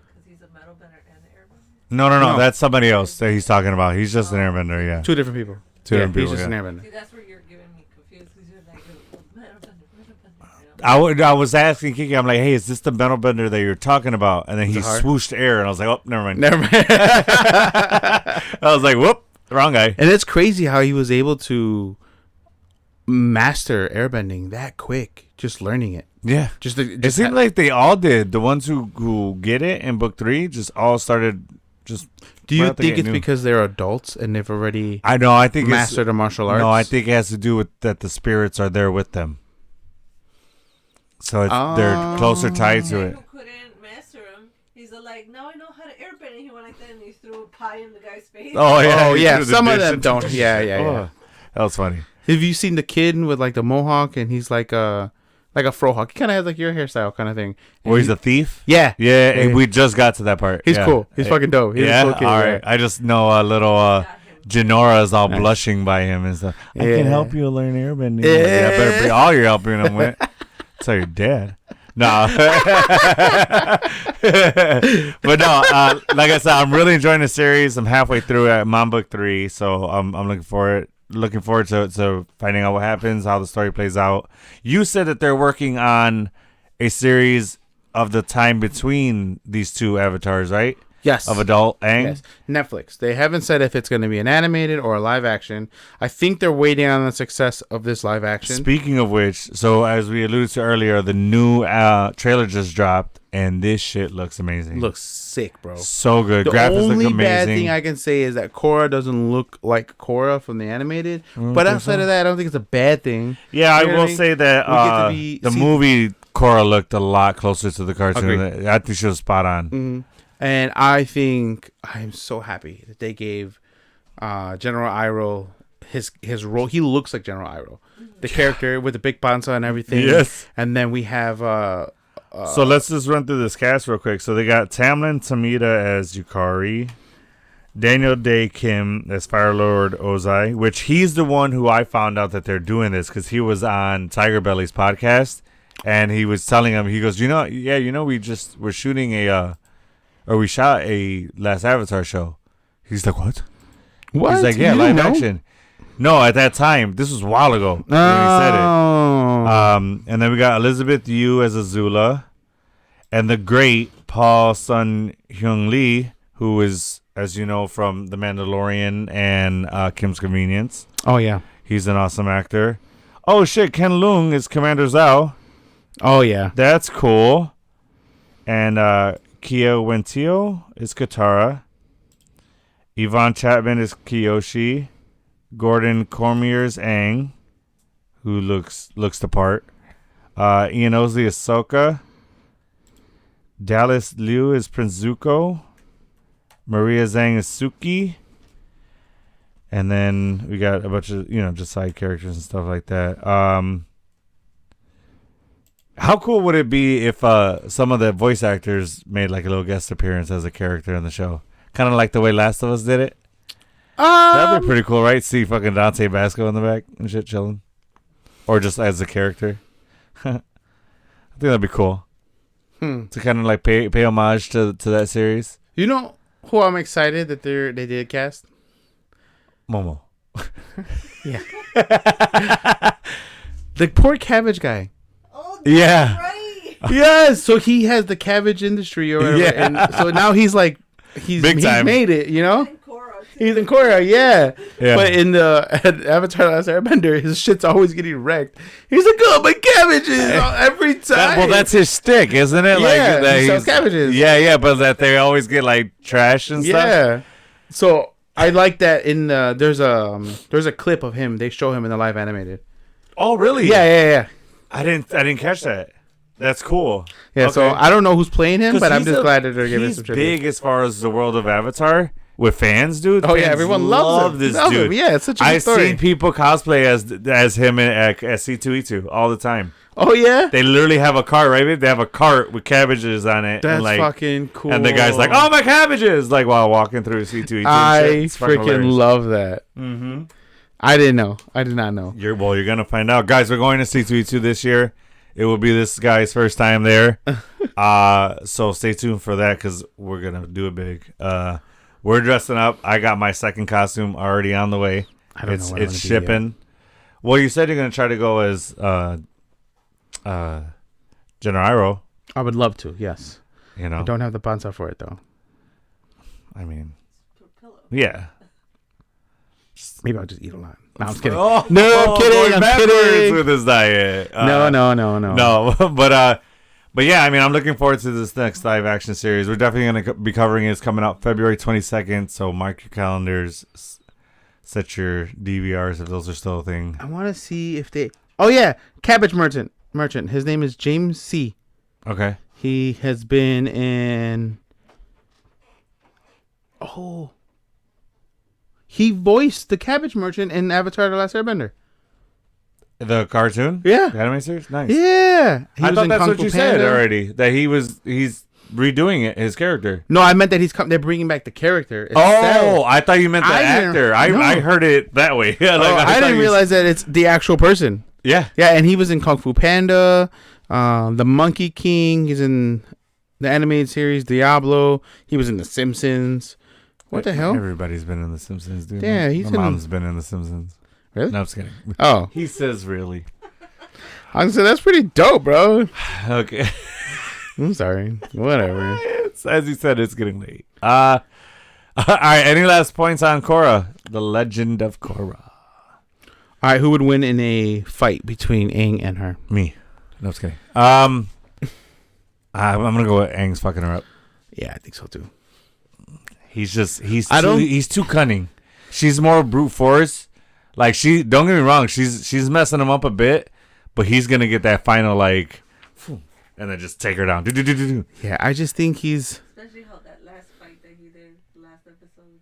because he's a metal bender and an airbender. No, No. that's somebody else that he's talking about. He's just an airbender. Yeah, 2 different people. Two different He's people, just yeah. an airbender. See, that's where you're giving me confused because you're like metal bender, metal bender. I was asking Kiki, I'm like, hey, is this the metal bender that you're talking about? And then he Heart? swooshed air, and I was like, oh, never mind. Never mind. I was like, whoop, wrong guy. And it's crazy how he was able to master airbending that quick, just learning it. Yeah. It seemed like they all did. The ones who get it in book 3 just all started just. Do you think it's because they're adults and they've already I think mastered the martial arts? No, I think it has to do with that the spirits are there with them. So they're closer tied to it. Who couldn't master him? He's like, now I know how to airbend. And he went like that and he threw a pie in the guy's face. Oh yeah, yeah. Some of them don't. Yeah. Oh, that was funny. Have you seen the kid with like the mohawk and he's like a frohawk? He kind of has like your hairstyle kind of thing. And He's a thief. Yeah. Yeah, we just got to that part. He's cool. He's fucking dope. He's a cool kid. All right. I just know a little. Janora is all blushing by him and stuff. I can help you learn airbending. Yeah, better be all you're helping him with. Tell your dad. No. But no, like I said, I'm really enjoying the series. I'm halfway through at Mom Book 3, so I'm looking forward to finding out what happens, how the story plays out. You said that they're working on a series of the time between these two avatars, right? Yes. Of adult Aang? Yes. Netflix. They haven't said if it's going to be an animated or a live action. I think they're waiting on the success of this live action. Speaking of which, so as we alluded to earlier, the new trailer just dropped, and this shit looks amazing. Looks sick, bro. So good. The Graphics only look amazing. bad thing I can say is that Korra doesn't look like Korra from the animated. But outside of that, I don't think it's a bad thing. Yeah, You know I what will I mean? say that the movie Korra looked a lot closer to the cartoon. Agreed. I think she was spot on. Mm-hmm. And I think I'm so happy that they gave General Iroh his role. He looks like General Iroh, the character with the big panza and everything. Yes. And then we have so let's just run through this cast real quick. So they got Tamlin Tamita as Yukari, Daniel Day Kim as Fire Lord Ozai, which he's the one who I found out that they're doing this because he was on Tiger Belly's podcast and he was telling him, he goes, we're shooting we shot a Last Avatar show. He's like, what? what? He's like, yeah, live action. No, at that time, this was a while ago when he said it. And then we got Elizabeth Yu as Azula, and the great Paul Sun Hyung Lee, who is, as you know, from The Mandalorian and Kim's Convenience. Oh yeah, he's an awesome actor. Oh shit, Ken Leung is Commander Zhao. Oh yeah, that's cool. And Kia Wentio is Katara. Yvonne Chapman is Kyoshi. Gordon Cormier is Aang, who looks the part. Ian Osley is Sokka. Dallas Liu is Prince Zuko. Maria Zhang is Suki. And then we got a bunch of, just side characters and stuff like that. How cool would it be if some of the voice actors made like a little guest appearance as a character in the show? Kind of like the way Last of Us did it. That'd be pretty cool, right? See fucking Dante Basco in the back and shit chilling. Or just as a character. I think that'd be cool. To kind of like pay homage to that series. You know who I'm excited that they did cast? Momo. Yeah. The poor cabbage guy. Oh, yeah. Right. Yes. So he has the cabbage industry or whatever. Yeah. And so now he's like, he's made it, He's in Korra, yeah. But in the Avatar Last Airbender, his shit's always getting wrecked. He's like, oh, my cabbages every time. That's his shtick, isn't it? Yeah, like, he sells cabbages. Yeah, but that they always get like trash and stuff. Yeah. So I like that in there's a clip of him. They show him in the live animated. Oh, really? Yeah. I didn't catch that. That's cool. Yeah, okay. So I don't know who's playing him, but I'm just glad that they're giving some tribute. He's big as far as the world of Avatar. With fans, dude. Oh, yeah, everyone loves this him. dude. Yeah, it's such a good story. I've seen people cosplay as him at C2E2 all the time. Oh, yeah? They literally have a cart, right? They have a cart with cabbages on it. That's and fucking cool. And the guy's like, oh, my cabbages! Like, while walking through C2E2. I freaking love that. Mm-hmm. I didn't know. I did not know. You're going to find out. Guys, we're going to C2E2 this year. It will be this guy's first time there. So stay tuned for that because we're going to do it big. We're dressing up. I got my second costume already on the way. I don't know what it's shipping. Well, you said you're gonna try to go as Gennaro. I would love to. Yes. You know. I don't have the panza for it though. I mean, Pillow. yeah. Maybe I'll just eat a lot. No, I'm just kidding. Oh, No, I'm kidding. going I'm backwards kidding. with his diet. No. No, but yeah, I mean, I'm looking forward to this next live action series. We're definitely going to be covering it. It's coming out February 22nd, so mark your calendars. Set your DVRs if those are still a thing. I want to see if they. Oh yeah, Cabbage Merchant. His name is James C. Okay. He has been in. Oh. He voiced the Cabbage Merchant in Avatar: The Last Airbender. The cartoon? Yeah. The anime series? Nice. Yeah. He I was thought in that's Kung what Fu you said Panda. already. That he's redoing it, his character. No, I meant that they're bringing back the character. Oh, itself. I thought you meant the I didn't- actor. no. I heard it that way. Yeah, Oh, I thought didn't you- realize that it's the actual person. Yeah. Yeah, and he was in Kung Fu Panda, The Monkey King. He's in the animated series Diablo. He was in The Simpsons. What the hell? Everybody's been in The Simpsons, dude. Yeah, My mom's been in The Simpsons. Really? No, I'm just kidding. Oh, He says really. I was gonna say that's pretty dope, bro. Okay. I'm sorry. Whatever. As he said, it's getting late. All right. Any last points on Korra? The Legend of Korra. All right, who would win in a fight between Aang and her? Me. No, I'm just kidding. I'm gonna go with Aang's fucking her up. Yeah, I think so too. He's too cunning. She's more brute force. Like don't get me wrong, she's messing him up a bit, but he's gonna get that final like, and then just take her down. Do. Yeah, I just think he's. Especially how that last fight that he did last episode.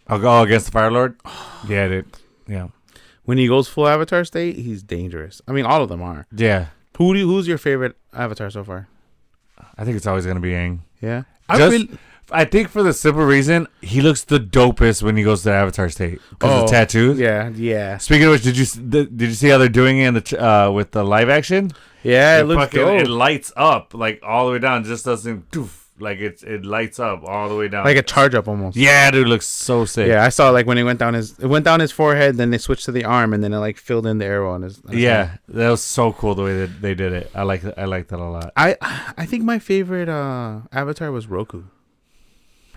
I'll go against the Fire Lord. Yeah, dude. Yeah. When he goes full Avatar state, he's dangerous. I mean, all of them are. Yeah. Who's your favorite Avatar so far? I think it's always gonna be Aang. Yeah, I think for the simple reason he looks the dopest when he goes to the Avatar state because of the tattoos. Yeah. Speaking of which, did you see how they're doing it in the with the live action? Yeah, it looks dope. It lights up like all the way down. It just doesn't doof, like it lights up all the way down. Like a charge up almost. Yeah, dude, looks so sick. Yeah, I saw like when it went down his forehead, then they switched to the arm, and then it like filled in the arrow on his. Yeah, that was so cool the way that they did it. I like that a lot. I think my favorite Avatar was Roku.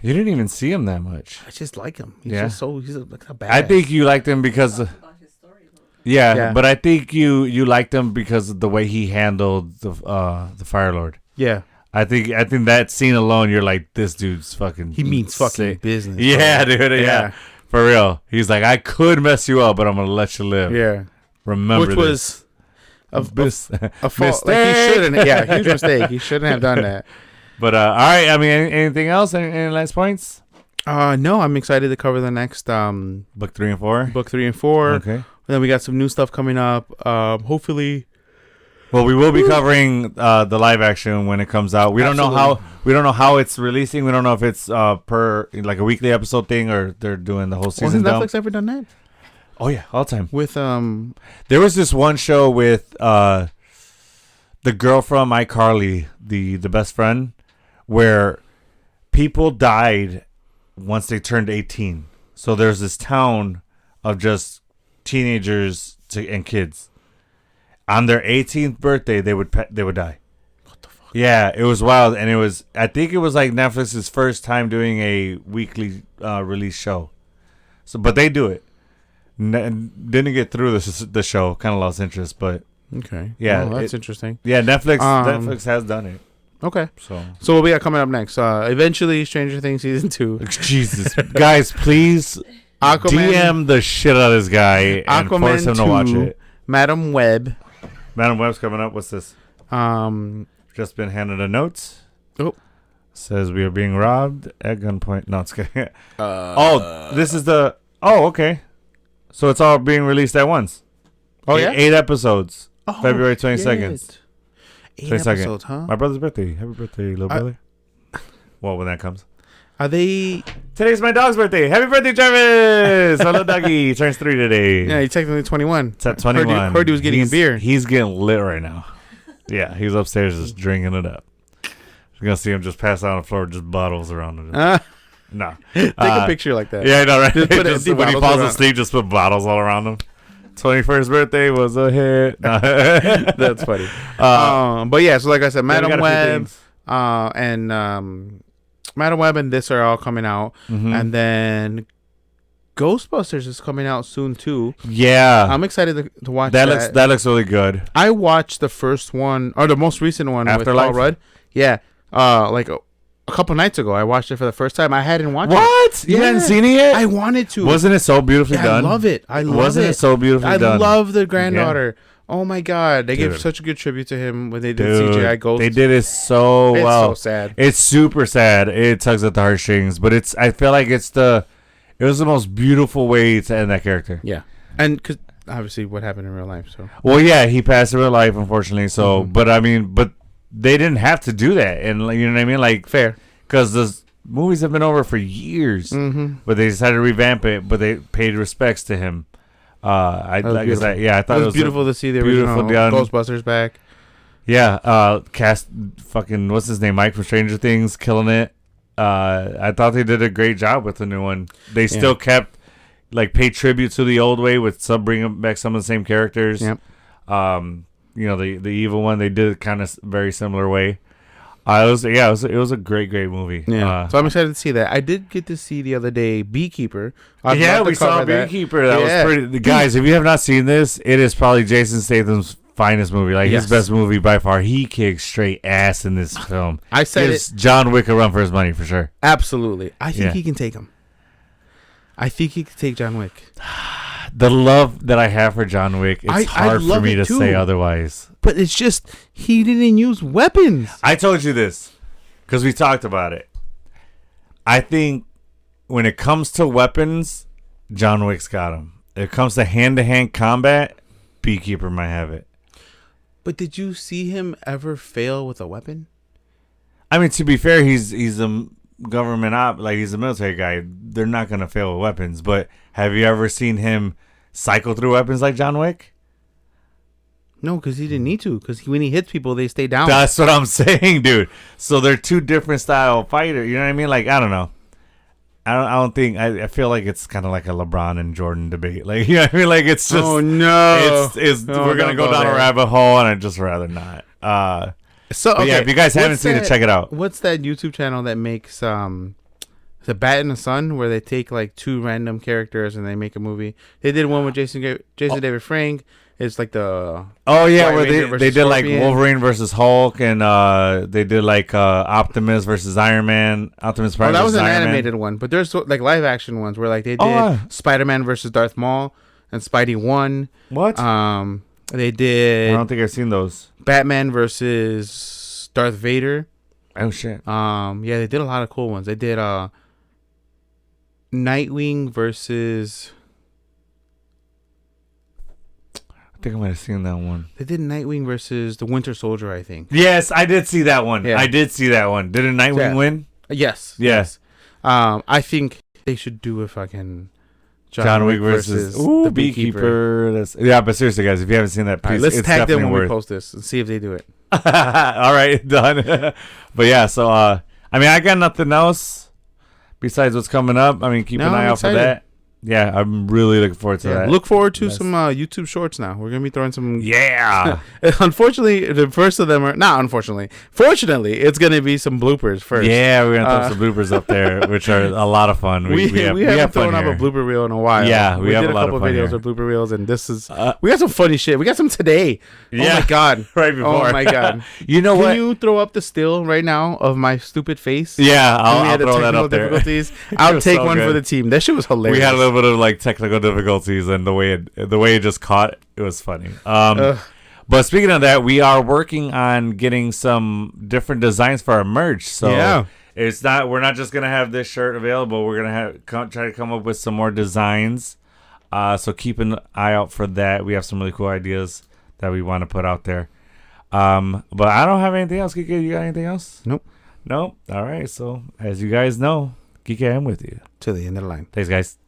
You didn't even see him that much. I just like him. He's Yeah. just he's like a badass. I think you liked him because. About his story. Yeah, but I think you liked him because of the way he handled the Fire Lord. Yeah, I think that scene alone, you're like, this dude's fucking. he means fucking sick. business. Yeah, bro. dude. Yeah, for real. He's like, I could mess you up, but I'm gonna let you live. Yeah. Remember Which this. was a fault. Like he shouldn't. Yeah, huge mistake. He shouldn't have done that. But all right. I mean, anything else? Any last points? No, I'm excited to cover the next Book 3 and 4. book 3 and 4. Okay. And then we got some new stuff coming up. Hopefully. Well, we will be covering the live action when it comes out. We don't know how it's releasing. We don't know if it's per like a weekly episode thing or they're doing the whole season. Has Netflix ever done that? Oh yeah, all the time. With There was this one show with the girl from iCarly, the best friend, where people died once they turned 18. So there's this town of just teenagers and kids. On their 18th birthday, they would die. what the fuck? Yeah, it was wild, and I think it was like Netflix's first time doing a weekly release show. So, but they do it. Didn't get through the show. Kind of lost interest, but Okay. yeah, that's interesting. yeah. Netflix has done it. Okay. So what we got coming up next? Eventually, Stranger Things season 2. Jesus, guys, please DM the shit out of this guy and force him to watch it. Madam Web. Madam Web's coming up. What's this? Just been handed a note. Oh. Says we are being robbed at gunpoint. No, it's kidding. This is the. Oh, okay. So it's all being released at once. Oh yeah. 8 episodes. Oh, February 22nd. shit. 8 22nd. episodes, huh? My brother's birthday. Happy birthday, little brother. Well, when that comes. Are they? Today's my dog's birthday. Happy birthday, Travis! Hello, doggy. He turns 3 today. Yeah, he's technically 21. It's at 21. Heard he was getting a beer. He's getting lit right now. Yeah, he's upstairs just drinking it up. You're going to see him just pass out on the floor with just bottles around him. No. Take a picture like that. Yeah, I know, right? Just put Just empty when he bottles falls around. asleep, just put bottles all around him. 21st birthday was a hit. That's funny. But yeah, so like I said, Madam Web and Madam Web and this are all coming out, and then Ghostbusters is coming out soon too. Yeah, I'm excited to watch that. That looks really good. I watched the first one or the most recent one Afterlife? with Paul Rudd. Yeah, like a couple nights ago, I watched it for the first time. I hadn't watched it. What? You hadn't seen it yet? I wanted to. Wasn't it so beautifully done? I love it. Wasn't it so beautifully done? I love the granddaughter. Yeah. Oh my god, they gave such a good tribute to him when they did CGI Ghost. They did it so well. It's so sad. It's super sad. It tugs at the heartstrings, but I feel like it was the most beautiful way to end that character. Yeah, and because obviously what happened in real life. So well, yeah, he passed in real life, unfortunately. So, but I mean, but they didn't have to do that, and you know what I mean, like fair, because the movies have been over for years, but they decided to revamp it, but they paid respects to him. I thought it was beautiful to see the original Ghostbusters back. Yeah, cast fucking what's his name, Mike from Stranger Things, killing it. I thought they did a great job with the new one. They still kept paid tribute to the old way with bringing back some of the same characters. Yep. You know, the evil one, they did it kind of very similar way. It was a great movie. Yeah, so I'm excited to see that. I did get to see the other day Beekeeper. We saw Beekeeper. That was pretty. Guys, if you have not seen this, it is probably Jason Statham's finest movie, his best movie by far. He kicks straight ass in this film. I said gives John Wick a run for his money for sure. Absolutely, I think he can take him. I think he could take John Wick. The love that I have for John Wick, it's hard for me to say otherwise. But it's just, he didn't use weapons. I told you this because we talked about it. I think when it comes to weapons, John Wick's got them. If it comes to hand-to-hand combat, Beekeeper might have it. But did you see him ever fail with a weapon? I mean, to be fair, he's a government he's a military guy. They're not going to fail with weapons. But have you ever seen him cycle through weapons like John Wick? No, because he didn't need to. Because when he hits people, they stay down. That's what I'm saying, dude. So they're two different style fighters. You know what I mean? I don't know. I don't think. I feel like it's kind of like a LeBron and Jordan debate. You know what I mean? It's just. Oh no! We're gonna go down a rabbit hole, and I'd just rather not. If you guys haven't seen it, check it out. What's that YouTube channel that makes The Bat in the Sun, where they take two random characters and they make a movie? They did one with Jason David Frank. It's the where they did Wolverine versus Hulk, and they did Optimus versus Iron Man. Optimus Prime. That was an Iron animated Man. one, but there's live action ones where they did Spider-Man versus Darth Maul and Spidey 1. What? They did. I don't think I've seen those. Batman versus Darth Vader. Oh shit. They did a lot of cool ones. They did Nightwing versus. I think I might have seen that one. They did Nightwing versus the Winter Soldier, I think. Yes, I did see that one. Yeah. I did see that one. Did a Nightwing win? Yes. Yes. I think they should do a fucking John Wick versus the Beekeeper. But seriously, guys, if you haven't seen that, please, let's tag them when we post this and see if they do it. All right, done. But yeah, so I got nothing else besides what's coming up. Keep an eye out for that. Yeah, I'm really looking forward to that. Look forward to some YouTube shorts now. We're going to be throwing some... Yeah. Unfortunately, the first of them are... Not unfortunately. Fortunately, it's going to be some bloopers first. Yeah, we're going to throw some bloopers up there, which are a lot of fun. We haven't thrown up a blooper reel in a while. Yeah, we have a lot of fun. We did a couple videos with blooper reels, and this is... we got some funny shit. We got some today. Yeah. Oh, my God. Right before. Oh, my God. You know what? Can you throw up the still right now of my stupid face? Yeah, I'll throw that up there. I'll take one for the team. That shit was hilarious. We had a little bit of technical difficulties, and the way it just caught, it was funny. But speaking of that, we are working on getting some different designs for our merch. So we're not just gonna have this shirt available. We're gonna try to come up with some more designs. So keep an eye out for that. We have some really cool ideas that we want to put out there. But I don't have anything else. Kike, you got anything else? Nope. All right. So as you guys know, Kike, I'm with you to the end of the line. Thanks, guys.